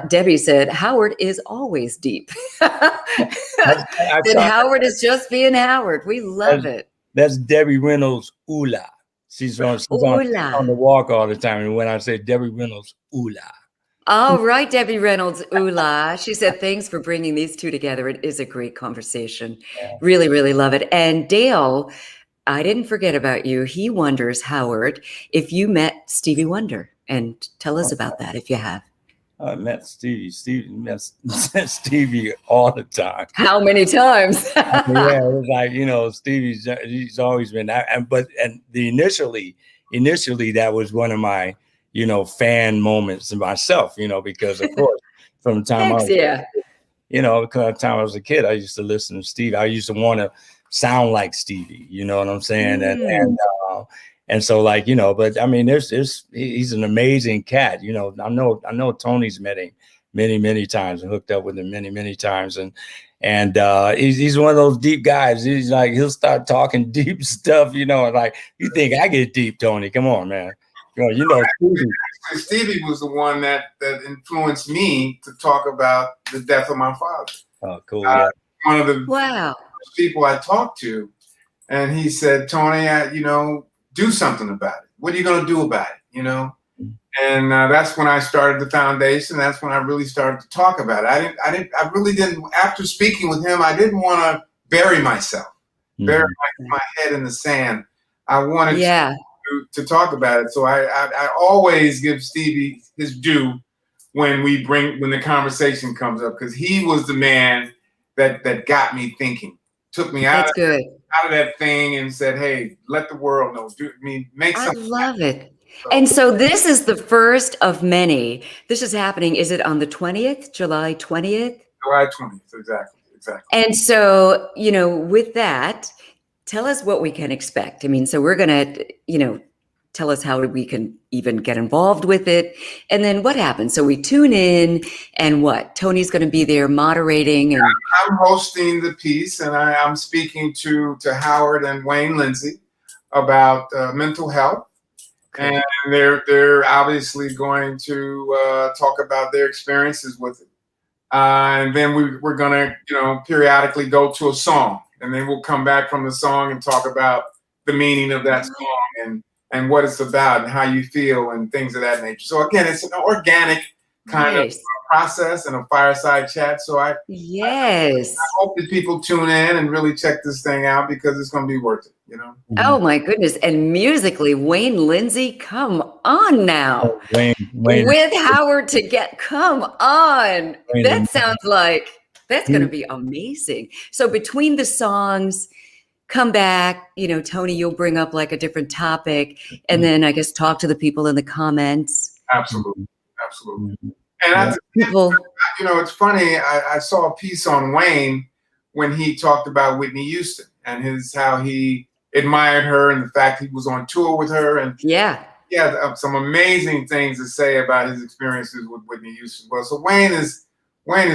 Debbie said, Howard is always deep. That Howard is just being Howard. We love it. That's Debbie Reynolds, Oola. She's on the walk all the time. And when I say Debbie Reynolds, Oola. All right, Debbie Reynolds, Oola. She said, thanks for bringing these two together. It is a great conversation. Yeah. Really, really love it. And Dale, I didn't forget about you. He wonders, Howard, if you met Stevie Wonder. And tell us about that if you have. I met Stevie. Met Stevie all the time. How many times? Yeah, it was like, Stevie's he's always been that. And initially that was one of my, fan moments in myself, because of course from the time I was a kid, I used to listen to Stevie. I used to want to sound like Stevie, you know what I'm saying? And so but I mean, he's an amazing cat. I know Tony's met him many times and hooked up with him many times. And he's one of those deep guys. He's like, he'll start talking deep stuff, like, you think I get deep, Tony? Come on, man. Stevie was the one that influenced me to talk about the death of my father. Oh, cool. Yeah. One of the people I talked to, and he said, Tony, do something about it. What are you going to do about it? And that's when I started the foundation. That's when I really started to talk about it. I really didn't, after speaking with him, I didn't want to bury myself, bury my head in the sand. I wanted to talk about it. So I always give Stevie his due when the conversation comes up, because he was the man that got me thinking, took me out of that thing and said, hey, let the world know. Make something. I love it. And so this is the first of many. This is happening. Is it on the 20th, July 20th? July 20th, exactly. And so, with that, tell us what we can expect. I mean, so we're going to, tell us how we can even get involved with it. And then what happens? So we tune in, and what? Tony's going to be there moderating. And I'm hosting the piece, and I'm speaking to Howard and Wayne Lindsay about mental health. And they're obviously going to talk about their experiences with it. And then we're going to, periodically go to a song. And then we'll come back from the song and talk about the meaning of that song and what it's about and how you feel and things of that nature. So again, it's an organic kind of process and a fireside chat. So I hope that people tune in and really check this thing out, because it's going to be worth it, Oh my goodness. And musically, Wayne Lindsay, come on now. Wayne. With Howard come on. That sounds like that's going to be amazing. So between the songs, come back, Tony, you'll bring up like a different topic, and then I guess talk to the people in the comments. Absolutely. And it's funny. I saw a piece on Wayne when he talked about Whitney Houston and how he admired her and the fact he was on tour with her, and he had some amazing things to say about his experiences with Whitney Houston. Well, so Wayne is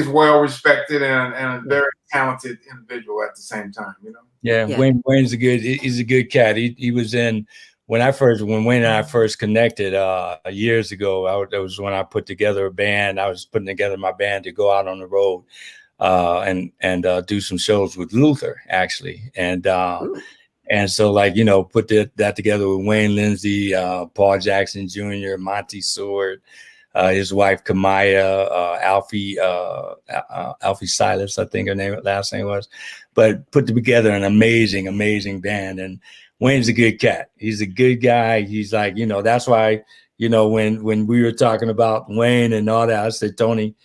well respected and a very talented individual at the same time, Yeah. Wayne's he's a good cat. He was in when Wayne and I first connected years ago. That was when I put together a band. I was putting together my band to go out on the road and do some shows with Luther, actually. And so put that together with Wayne Lindsay, Paul Jackson Jr., Monty Sword, his wife Kamaya, Alfie Silas, I think her last name was, but put together an amazing band. And Wayne's a good cat. He's a good guy. He's like, that's why, when we were talking about Wayne and all that, I said, Tony,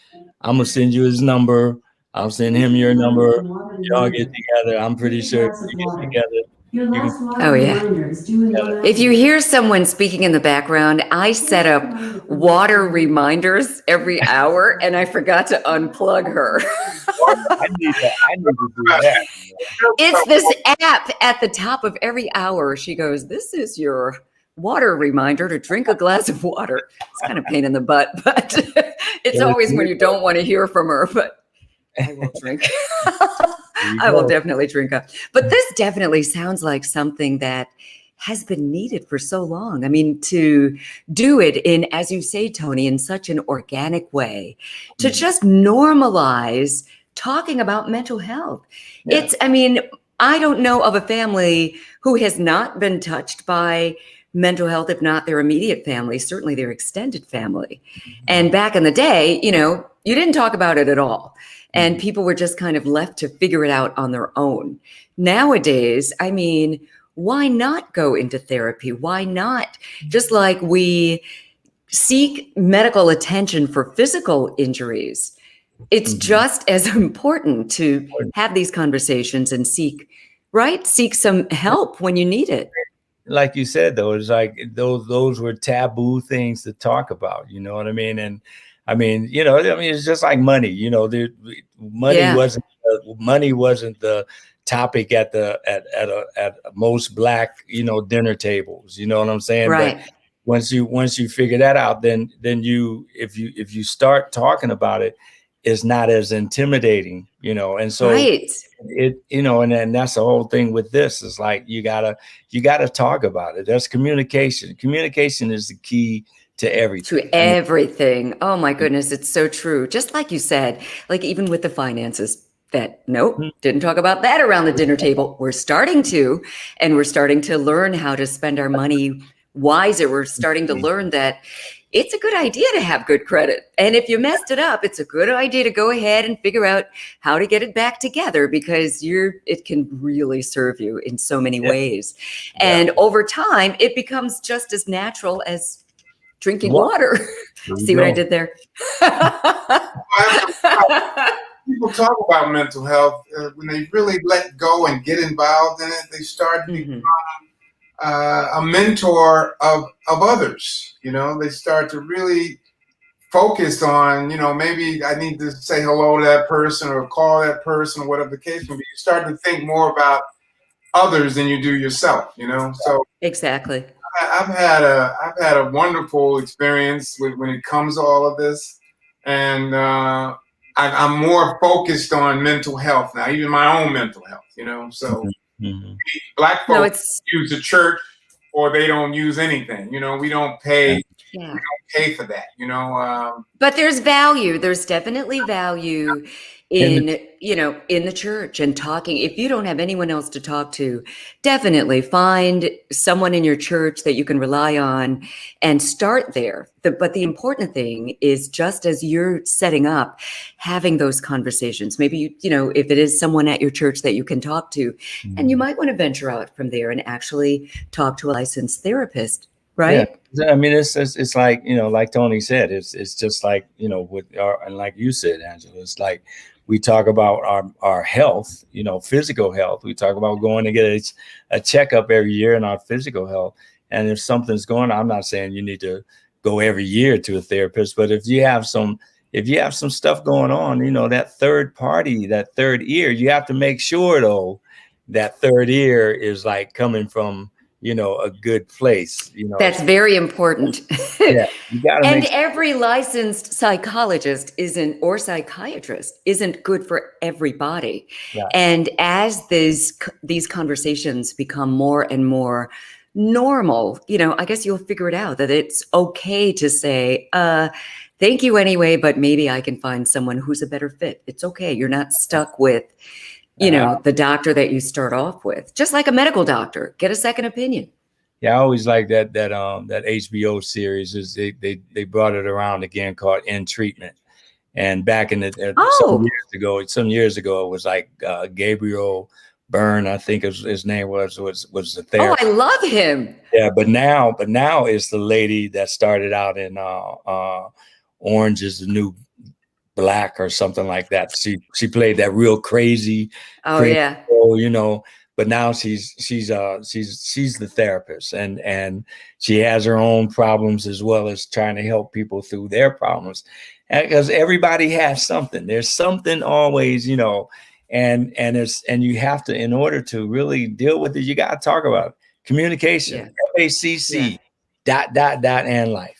I'm gonna send you his number. I'll send him your number. Y'all get together. I'm pretty sure if you get together, you can. Oh, yeah. If you hear someone speaking in the background, I set up water reminders every hour, and I forgot to unplug her. I need to do that. It's this app at the top of every hour. She goes, "This is your water reminder to drink a glass of water." It's kind of a pain in the butt, but it's always when you don't want to hear from her. But I will drink. I will definitely drink up. But this definitely sounds like something that has been needed for so long. I mean, to do it in, as you say, Tony, in such an organic way, to just normalize talking about mental health. Yeah. I don't know of a family who has not been touched by mental health, if not their immediate family, certainly their extended family. And back in the day, you didn't talk about it at all. And people were just kind of left to figure it out on their own. Nowadays, why not go into therapy? Why not? Just like we seek medical attention for physical injuries, it's just as important to have these conversations and seek some help when you need it. Like you said, though, it's like those were taboo things to talk about. You know what I mean? And it's just like money. Money wasn't the topic at most Black dinner tables. You know what I'm saying? Right. But once you figure that out, then you if you start talking about it, it's not as intimidating. And so right. And that's the whole thing with this. Is like you gotta talk about it. That's communication. Communication is the key to everything. To everything. Oh my goodness, it's so true. Just like you said, like even with the finances, didn't talk about that around the dinner table. We're starting to, and we're starting to learn how to spend our money wiser. We're starting to learn that it's a good idea to have good credit. And if you messed it up, it's a good idea to go ahead and figure out how to get it back together, because it can really serve you in so many ways. And over time, it becomes just as natural as drinking water. See what I did there? People talk about mental health when they really let go and get involved in it. They start to become a mentor of others. They start to really focus on, maybe I need to say hello to that person or call that person or whatever the case may be. You start to think more about others than you do yourself. So exactly. I've had a wonderful experience when it comes to all of this, and I'm more focused on mental health now, even my own mental health. So Black folks use the church, or they don't use anything. We don't pay. We don't pay for that. But there's value. There's definitely value in the church and talking. If you don't have anyone else to talk to, definitely find someone in your church that you can rely on and start there. But the important thing is, just as you're setting up, having those conversations. Maybe, if it is someone at your church that you can talk to, and you might want to venture out from there and actually talk to a licensed therapist. Right. Yeah. It's like, like Tony said, it's just like, and like you said, Angela, it's like we talk about our health, physical health. We talk about going to get a checkup every year in our physical health. And if something's going on, I'm not saying you need to go every year to a therapist, but if you have some stuff going on, that third party, that third ear, you have to make sure, though, that third ear is like coming from, a good place. That's very important. Yeah, you gotta and every licensed psychologist or psychiatrist isn't good for everybody. Yeah. And as these conversations become more and more normal, I guess you'll figure it out that it's okay to say, thank you anyway, but maybe I can find someone who's a better fit. It's okay. You're not stuck with the doctor that you start off with. Just like a medical doctor, get a second opinion. Yeah, I always like that HBO series. Is they brought it around again, called In Treatment. And back in some years ago, it was like Gabriel Byrne, I think his name was the Oh, therapist. I love him. Yeah, but now it's the lady that started out in Orange is the New Black or something like that. She played that real crazy Oh yeah. role, you know. But now she's the therapist, and she has her own problems as well as trying to help people through their problems, because everybody has something. There's something always, you know, and you have to, in order to really deal with it, you got to talk about it. Communication, Yeah. FACC, dot and life.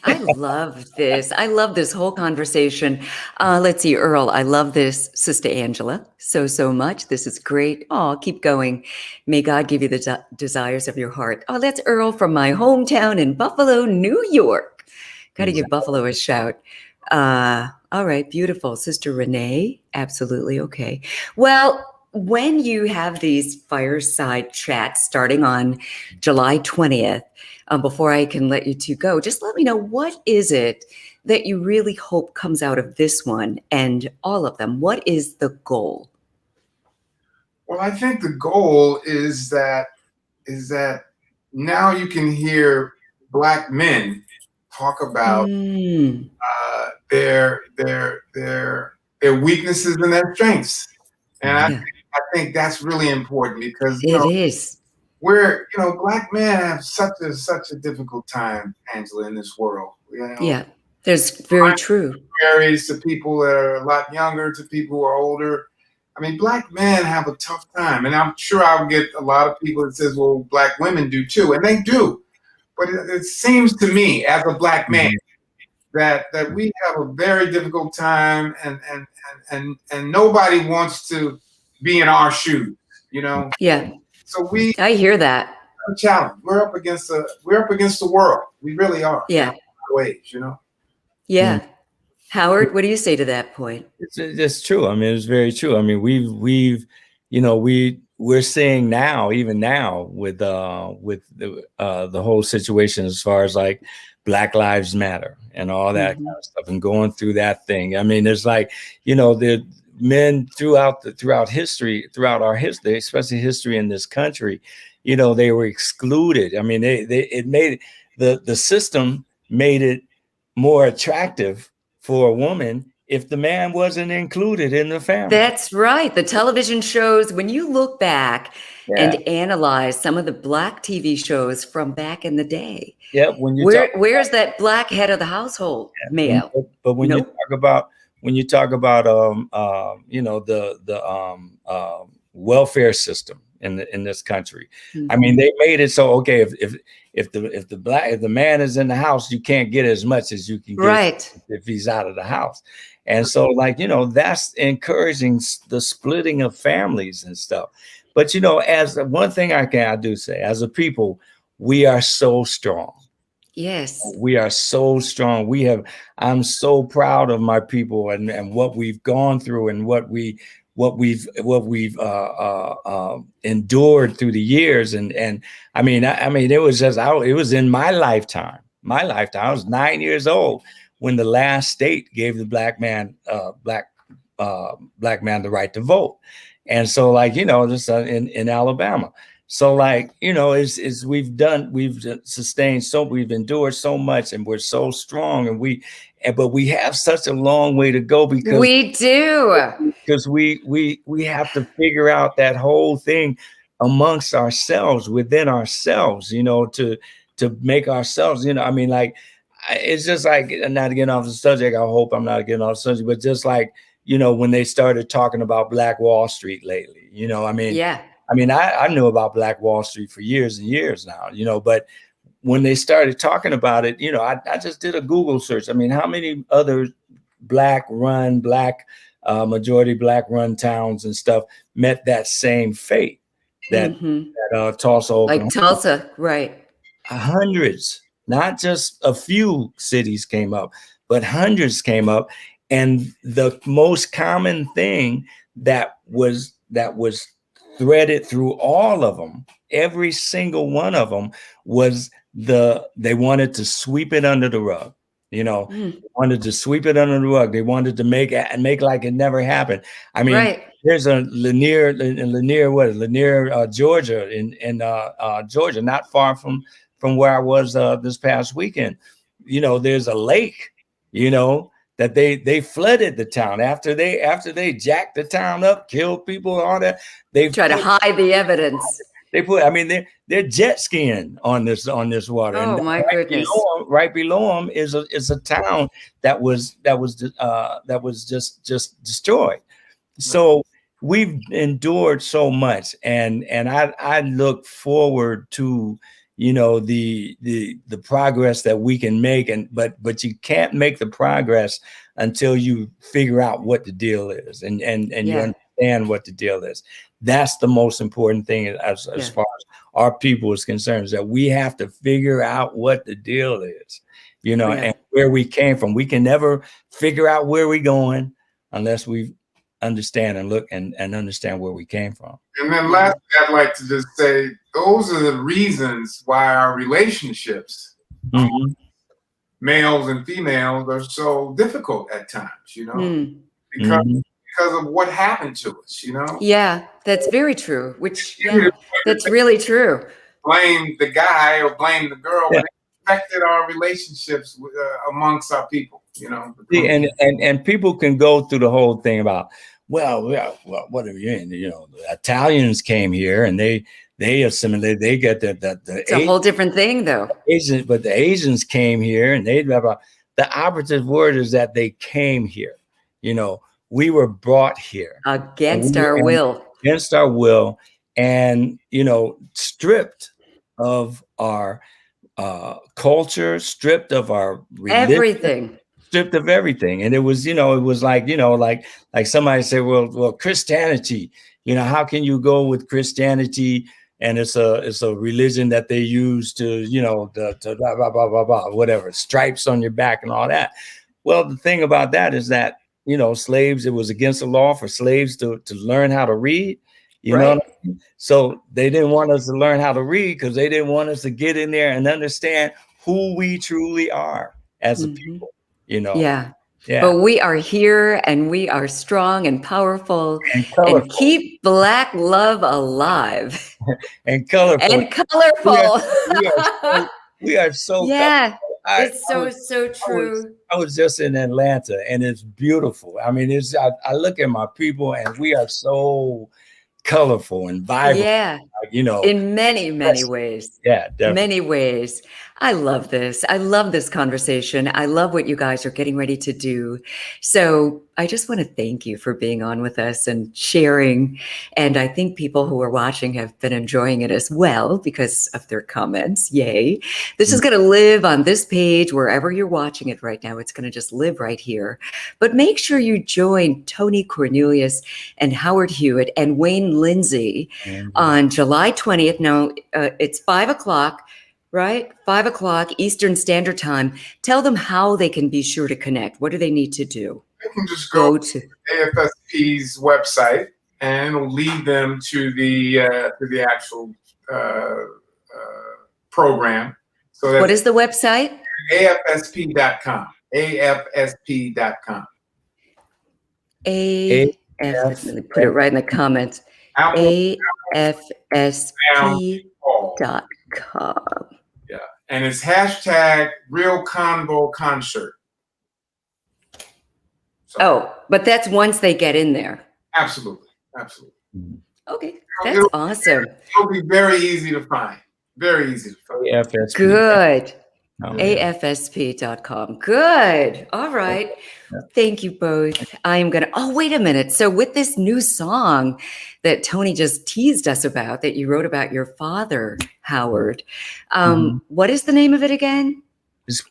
I love this. I love this whole conversation. Let's see, Earl. I love this, Sister Angela, so much. This is great. Oh, keep going. May God give you the desires of your heart. Oh, that's Earl from my hometown in Buffalo, New York. Got to give Buffalo a shout. All right, beautiful. Sister Renee, absolutely okay. Well, when you have these fireside chats starting on July 20th, before I can let you two go, just let me know, what is it that you really hope comes out of this one and all of them? What is the goal? Well, I think the goal is that now you can hear Black men talk about their weaknesses and their strengths, and I think that's really important, because it is. We're, Black men have such a difficult time, Angela, in this world. Yeah, there's very true. Varies to people that are a lot younger, to people who are older. I mean, Black men have a tough time, and I'm sure I'll get a lot of people that says, "Well, Black women do too," and they do. But it seems to me, as a Black man, that we have a very difficult time, and nobody wants to be in our shoes, Yeah. So I hear that. A challenge. We're up against the world. We really are. Yeah. In ways, Yeah. Howard, what do you say to that point? It's true. I mean, it's very true. I mean, we're seeing now, even now, with the whole situation as far as like Black Lives Matter and all that kind of stuff, and going through that thing. I mean, it's like, the men throughout our history, especially history in this country, they were excluded. I mean, it made the system made it more attractive for a woman if the man wasn't included in the family. That's right. The television shows, when you look back and analyze some of the Black TV shows from back in the day. Yeah, where's that Black head of the household male? But when you talk about the welfare system in this country, I mean, they made it so, okay, if the man is in the house, you can't get as much as you can get if he's out of the house. And so, like, that's encouraging the splitting of families and stuff. But as one thing I do say, as a people, we are so strong. Yes, we are so strong. I'm so proud of my people and what we've gone through and what we've endured through the years. And I mean, it was in my lifetime. I was 9 years old when the last state gave the black man the right to vote. And so, like, just in Alabama. So, like, we've sustained we've endured so much, and we're so strong, but we have such a long way to go, because we have to figure out that whole thing amongst ourselves, within ourselves, to make ourselves, I mean, like, it's just like, not getting off the subject. I hope I'm not getting off the subject, but just like, when they started talking about Black Wall Street lately, I mean, yeah. I mean, I knew about Black Wall Street for years and years now, but when they started talking about it, I just did a Google search. I mean, how many other majority Black run towns and stuff met that same fate that Tulsa, Oklahoma. Like Tulsa, right. Hundreds, not just a few cities came up, but hundreds came up. And the most common thing that was threaded through all of them, every single one of them, was they wanted to sweep it under the rug. Wanted to sweep it under the rug. They wanted to make like it never happened. I mean, there's a Lanier, Georgia, in Georgia, not far from where I was this past weekend. You know, there's a lake, you know, that they flooded the town after they jacked the town up, killed people, all that. They try to hide the evidence. They put, I mean, they're jet skiing on this water. Oh, and my goodness. Right below them is a town that was just destroyed. So we've endured so much, and I look forward to, you know, the progress that we can make, but you can't make the progress until you figure out what the deal is, and you understand what the deal is. That's the most important thing as far as our people is concerned, is that we have to figure out what the deal is, you know, and where we came from. We can never figure out where we're going unless we understand and look and understand where we came from. And then lastly, I'd like to just say, those are the reasons why our relationships, males and females, are so difficult at times, you know, because of what happened to us, you know? Yeah, that's very true, that's really true. Blame the guy or blame the girl, but it affected our relationships amongst our people, you know? And people can go through the whole thing about, well, what are you in? You know, the Italians came here and they assimilated. They get it's a whole different thing, though. But the Asians came here, and the operative word is that they came here. You know, we were brought here against our will, and you know, stripped of our culture, stripped of our religion, everything. Stripped of everything. And it was, you know, like somebody said, well, Christianity, you know, how can you go with Christianity? And it's a religion that they use to, you know, to blah, blah, blah, blah, blah, whatever, stripes on your back and all that. Well, the thing about that is that, you know, slaves, it was against the law for slaves to learn how to read, you know what I mean? So they didn't want us to learn how to read because they didn't want us to get in there and understand who we truly are as a people. You know, but we are here, and we are strong and powerful, and keep Black love alive, and colorful, We are so colorful. It's so true. I was just in Atlanta, and it's beautiful. I mean, I look at my people, and we are so colorful and vibrant. Yeah, you know, in many ways. Yeah, definitely. Many ways. I love this. I love this conversation. I love what you guys are getting ready to do. So I just want to thank you for being on with us and sharing. And I think people who are watching have been enjoying it as well because of their comments. Yay. This is going to live on this page wherever you're watching it right now. It's going to just live right here. But make sure you join Tony Cornelius and Howard Hewett and Wayne Lindsay on July 20th. Now, it's 5 o'clock. Right? 5 o'clock Eastern Standard Time. Tell them how they can be sure to connect. What do they need to do? They can just go to AFSP's website, and it'll lead them to the actual program. So what is the website? AFSP.com. AFSP.com. Let me put it right in the comments. AFSP.com. Yeah, and it's hashtag Real Convo Concert. So, but that's once they get in there. Absolutely. Okay, that's awesome. It'll be very easy to find. Very easy to find. AFSP. Good. AFSP.com. Good. All right. Thank you both. I'm going to, wait a minute. So with this new song that Tony just teased us about, that you wrote about your father, Howard, what is the name of it again?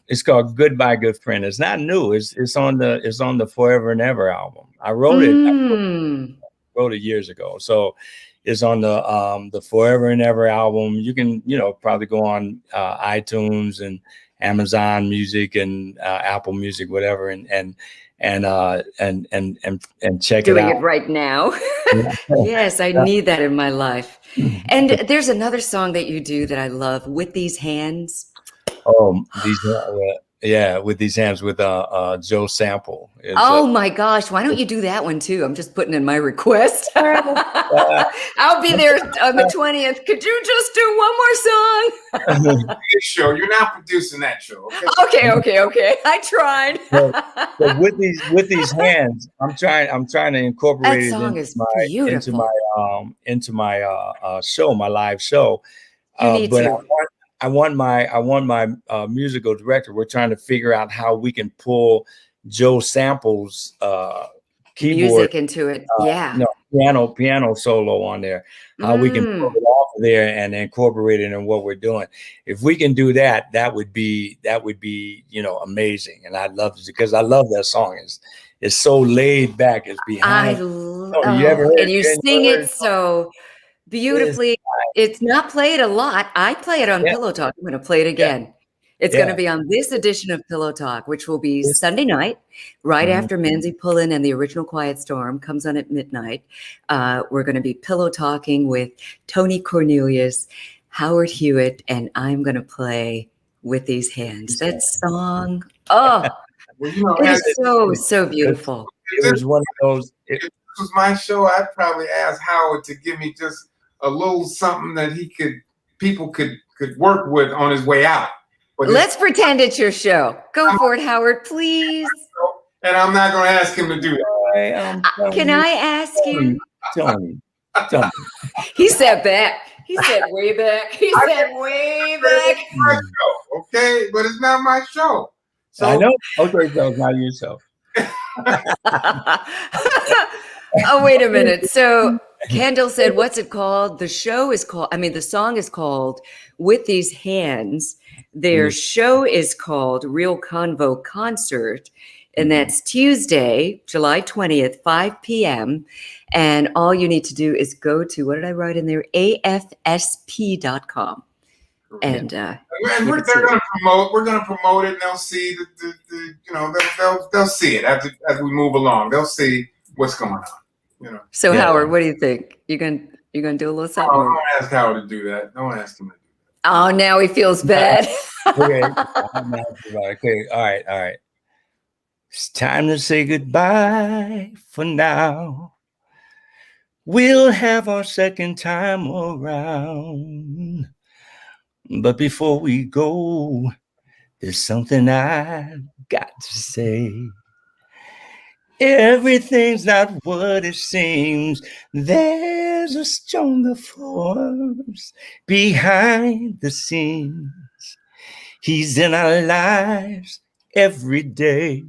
It's called Goodbye, Good Friend. It's not new. It's on the Forever and Ever album. I wrote it. I wrote it years ago. So it's on the Forever and Ever album. You can, probably go on iTunes and Amazon Music and Apple Music, whatever, and check it out. Doing it right now. Yes, I need that in my life. And there's another song that you do that I love, With These Hands. Oh, Yeah, with these hands with Joe Sample. Oh my gosh, why don't you do that one too? I'm just putting in my request. I'll be there on the 20th. Could you just do one more song? This show, you're not producing that show. Okay. Okay. I tried. So with these hands, I'm trying to incorporate That it song is beautiful. into my show, my live show. You need But to. I want my musical director. We're trying to figure out how we can pull Joe Sample's keyboard Music into it. Yeah. Piano solo on there. How we can pull it off of there and incorporate it in what we're doing. If we can do that, that would be amazing. And I'd love to, because I love that song. It's so laid back. It's behind. And you sing it so beautifully. It's not played a lot. I play it on Pillow Talk. I'm going to play it again. Yeah. It's going to be on this edition of Pillow Talk, which will be Sunday night, right after Manzi Pullen and the Original Quiet Storm comes on at midnight. We're going to be pillow talking with Tony Cornelius, Howard Hewett, and I'm going to play With These Hands. That song, it is so beautiful. It was one of those. If this was my show, I'd probably ask Howard to give me just a little something that people could work with on his way out. But let's pretend it's your show. Go for it, Howard, please. And I'm not going to ask him to do that. Can I ask you? Tony. He said back. He said way back. He said way back. It's my show, okay? But it's not my show. So, I know. Okay, so it's not your show. Oh, wait a minute. So Kendall said, what's it called? The song is called With These Hands. Their show is called Real Convo Concert. And that's Tuesday, July 20th, 5 p.m. And all you need to do is go to, what did I write in there? AFSP.com. And we're going to promote it, and they'll see they'll see it as we move along. They'll see what's going on. So Howard, what do you think? You gonna do a little something? Oh, don't ask Howard to do that. Don't ask him to do that. Oh, now he feels bad. Okay. Okay. All right. It's time to say goodbye for now. We'll have our second time around. But before we go, there's something I've got to say. Everything's not what it seems. There's a stronger force behind the scenes. He's in our lives every day.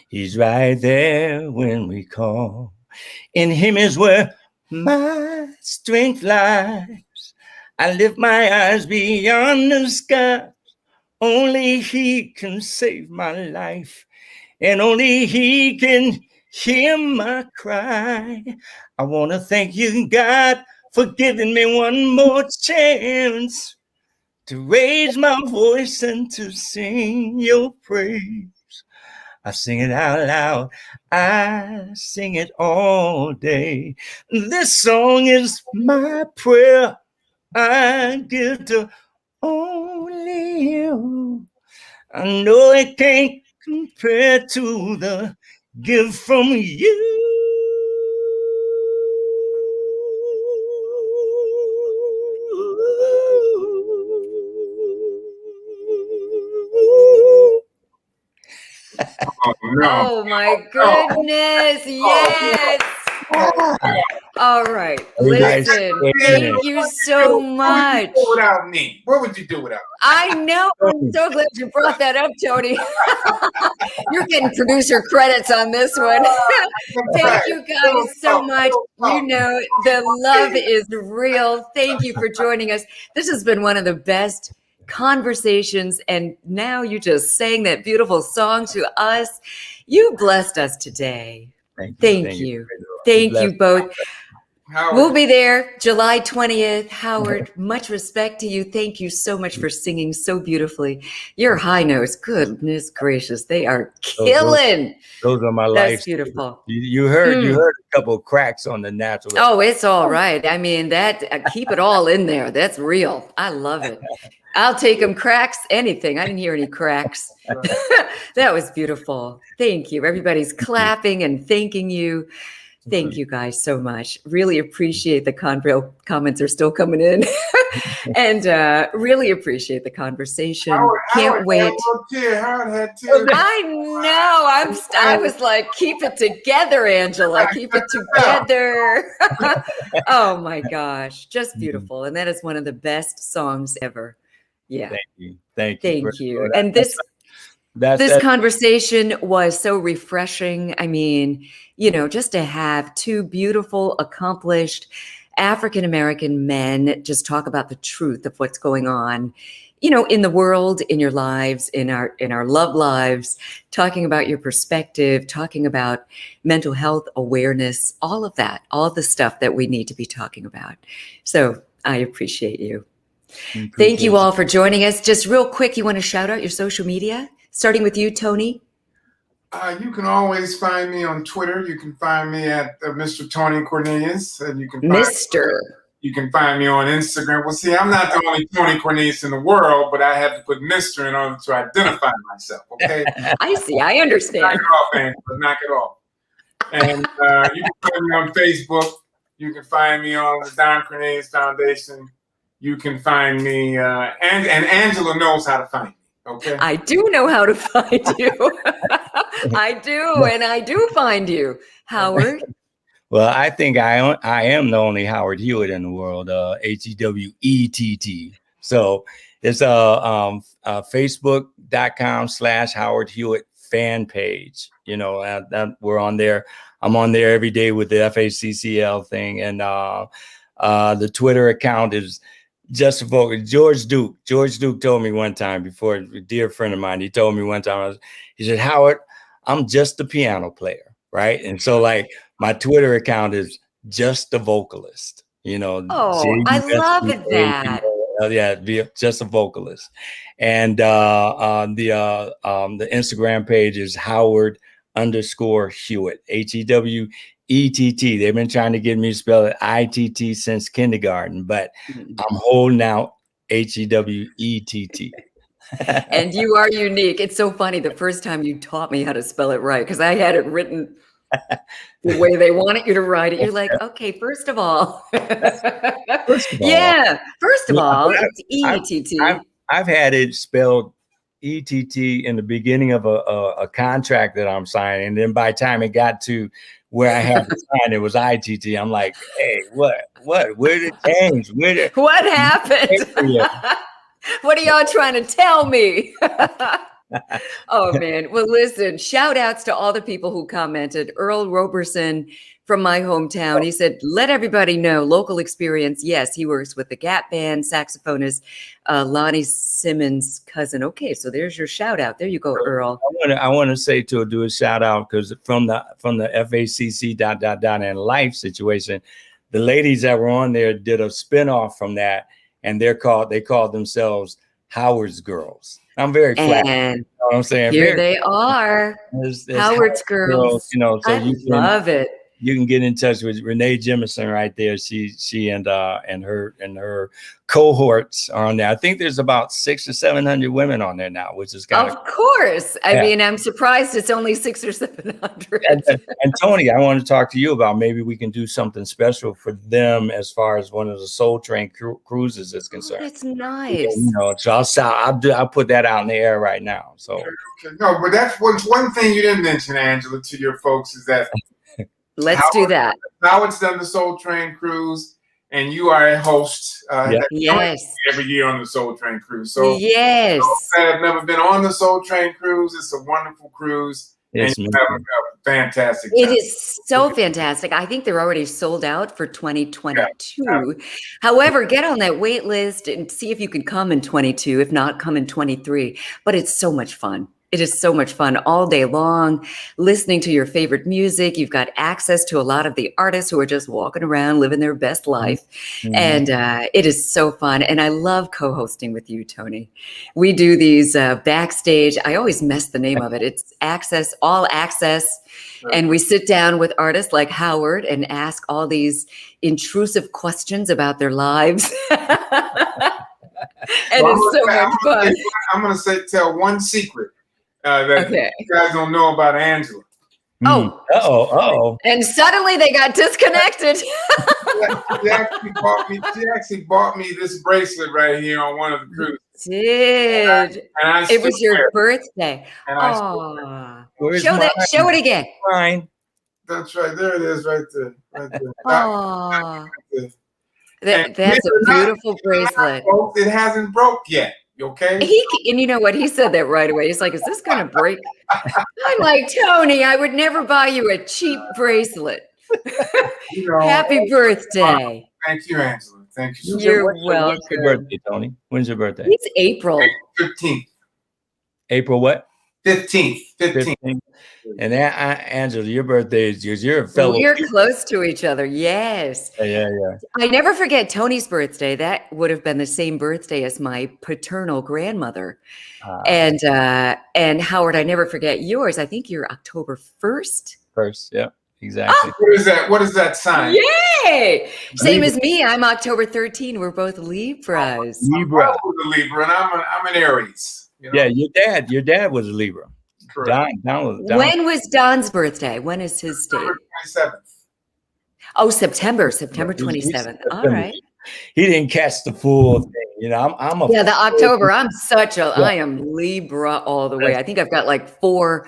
He's right there when we call. In him is where my strength lies. I lift my eyes beyond the sky. Only he can save my life. And only he can hear my cry. I want to thank you, God, for giving me one more chance to raise my voice and to sing your praise. I sing it out loud. I sing it all day. This song is my prayer. I give to only you. I know it can't compare to the gift from you. Oh, no. Oh my goodness. Yes. All right. Listen, thank you so much. What would you do without me? What would you do without me? I know. I'm so glad you brought that up, Tony. You're getting producer credits on this one. Thank you guys so much. You know, the love is real. Thank you for joining us. This has been one of the best conversations, and now you just sang that beautiful song to us. You blessed us today. Thank you. Thank you both. Howard. We'll be there July 20th. Howard, much respect to you. Thank you so much for singing so beautifully. Your high notes, goodness gracious, they are killing. Those are my life. That's beautiful. You heard a couple of cracks on the natural. Oh, it's all right. I mean, that keep it all in there. That's real. I love it. I'll take them. Cracks, anything. I didn't hear any cracks. That was beautiful. Thank you. Everybody's clapping and thanking you. Thank you guys so much. Really appreciate the Convo comments are still coming in. And really appreciate the conversation. Can't wait. Howard had tears. I know. I was like, keep it together, Angela. Keep it together. Oh my gosh. Just beautiful. And that is one of the best songs ever. Yeah. Thank you. Thank you. And this conversation was so refreshing. I mean, just to have two beautiful, accomplished African-American men just talk about the truth of what's going on, in the world, in your lives, in our love lives, talking about your perspective, talking about mental health awareness, all of that, all the stuff that we need to be talking about. So I appreciate you. Thank you all for joining us. Just real quick, you want to shout out your social media? Starting with you, Tony. You can always find me on Twitter. You can find me at Mr. Tony Cornelius. And you can You can find me on Instagram. Well, see, I'm not the only Tony Cornelius in the world, but I have to put Mr. in order to identify myself. Okay. I see. I understand. Knock it off, man. Knock it off. And you can find me on Facebook. You can find me on the Don Cornelius Foundation. You can find me, and Angela knows how to find me. Okay. I do know how to find you. I do, and I do find you, Howard. Well, I think I am the only Howard Hewett in the world. Hewett. So it's Facebook.com/Howard Hewett fan page. We're on there. I'm on there every day with the FACCL thing, and the Twitter account is just a vote. George Duke told me one time before, a dear friend of mine, he told me one time, he said, Howard, I'm just a piano player, right? And so like my Twitter account is just a vocalist, Oh, I love that. Yeah, just a vocalist. And the Instagram page is Howard_Hewett, Hewett. They've been trying to get me to spell it ITT since kindergarten, but I'm holding out Hewett. And you are unique. It's so funny. The first time you taught me how to spell it right, because I had it written the way they wanted you to write it. You're like, okay, first of all, it's ETT. I've had it spelled ETT in the beginning of a contract that I'm signing, and then by the time it got to where I had to sign, it was ITT. I'm like, hey, what? Where did it change? What happened? What are y'all trying to tell me? Oh, man. Well, listen, shout outs to all the people who commented. Earl Roberson from my hometown. He said, let everybody know, local experience. Yes, he works with the Gap Band, saxophonist Lonnie Simmons' cousin. Okay, so there's your shout out. There you go, Earl. I want to do a shout out because from the FACC ... and life situation, the ladies that were on there did a spinoff from that, and they called themselves Howard's Girls. I'm very flattered. And you know what I'm saying? Here they are, there's Howard's Girls. So I love it. You can get in touch with Renee Jemison right there. She and her cohorts are on there. I think there's about 600 or 700 women on there now, which is kind of course. I mean, I'm surprised it's only 600 or 700. And Tony, I want to talk to you about maybe we can do something special for them as far as one of the Soul Train cruises is concerned. That's nice. So I'll put that out in the air right now. So no, but that's one thing you didn't mention, Angela, to your folks is that. Let's do that. Howard's done the Soul Train cruise, and you are a host. Yes. Every year on the Soul Train cruise. So yes. Those that have never been on the Soul Train cruise, it's a wonderful cruise. Yes, and you have a fantastic time. It is so fantastic. I think they're already sold out for 2022. Yeah. However, get on that wait list and see if you can come in 22. If not, come in 23. But it's so much fun. It is so much fun all day long, listening to your favorite music. You've got access to a lot of the artists who are just walking around, living their best life. Mm-hmm. And it is so fun. And I love co-hosting with you, Tony. We do these backstage. I always mess the name of it. It's All Access. Right. And we sit down with artists like Howard and ask all these intrusive questions about their lives. And it's so much fun. I'm going to tell one secret that you guys don't know about Angela. Oh. Uh-oh. And suddenly they got disconnected. She actually bought me this bracelet right here on one of the cruises. Did. And it was your birthday. And Show it again. Fine. That's right. There it is right there. Oh. That's a beautiful bracelet. It hasn't broke yet. You okay? And you know what? He said that right away. He's like, is this going to break? I'm like, Tony, I would never buy you a cheap bracelet. Happy birthday. Thank you, Angela. Thank you. You're welcome. When's your birthday, Tony? When's your birthday? It's April. 15th. April what? 15th. And Angela, your birthday is yours. You're a fellow. We're close to each other. Yes. Yeah. I never forget Tony's birthday. That would have been the same birthday as my paternal grandmother. And Howard, I never forget yours. I think you're October 1st. Yeah, exactly. What is that sign? Yay! Same as me. I'm October 13. We're both Libras. Libra. I'm a Libra, and I'm an Aries. You know? Yeah, your dad was a Libra. Correct. Don. When was Don's birthday? When is his date? September 27th. Oh, September 27th. All right. He didn't catch the full thing. You know, I'm a the October. I am Libra all the way. I think I've got like 4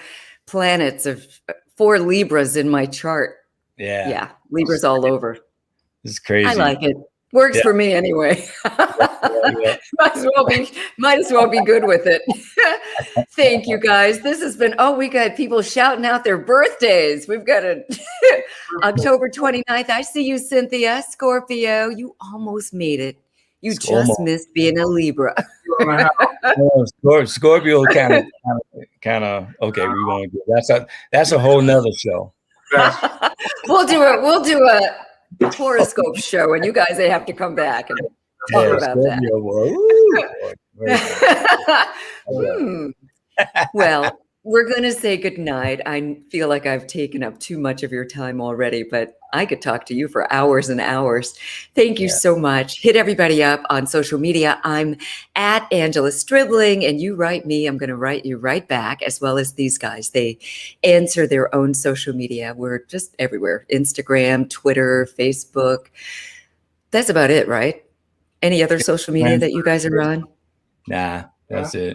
Libras in my chart. Yeah. Libras all over. It's crazy. I like it. Works for me anyway. Might as well be good with it. Thank you guys. This has been, we got people shouting out their birthdays. We've got October 29th. I see you, Cynthia. Scorpio. You almost made it. You just missed being a Libra. Scorpio kind of okay. We won't do that's a whole nother show. We'll do a horoscope show, and you guys have to come back and talk about that. Well, we're going to say goodnight. I feel like I've taken up too much of your time already, but I could talk to you for hours and hours. Thank you so much. Hit everybody up on social media. I'm at Angela Stribling, and you write me. I'm going to write you right back, as well as these guys. They answer their own social media. We're just everywhere. Instagram, Twitter, Facebook. That's about it, right? Any other social media that you guys are on? Nah, that's it.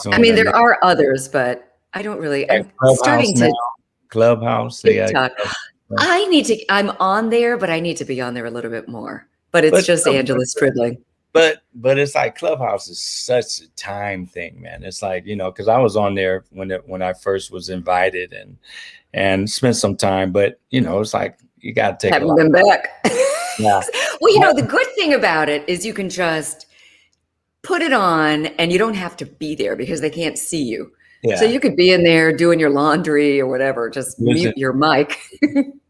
I mean, there are others, but I don't really. I'm starting to Clubhouse. TikTok. I'm on there, but I need to be on there a little bit more. But it's just Angela Stribling. But it's like Clubhouse is such a time thing, man. It's like, because I was on there when I first was invited and spent some time. But it's like you got to take. Haven't been back. Yeah. Well, the good thing about it is you can just put it on, and you don't have to be there because they can't see you. Yeah. So you could be in there doing your laundry or whatever. Just mute your mic.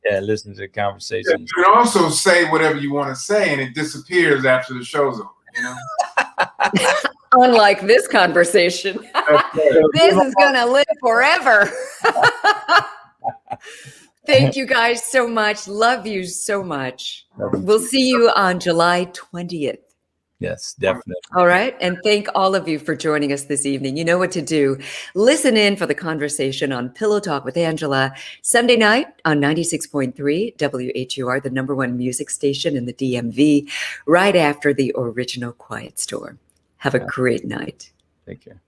Listen to the conversation. You can also say whatever you want to say, and it disappears after the show's over. Unlike this conversation, this is going to live forever. Thank you guys so much. Love you so much. We'll see you on July 20th. Yes, definitely. All right. And thank all of you for joining us this evening. You know what to do. Listen in for the conversation on Pillow Talk with Angela, Sunday night on 96.3 WHUR, the #1 music station in the DMV, right after the original Quiet Storm. Have a great night. Take care.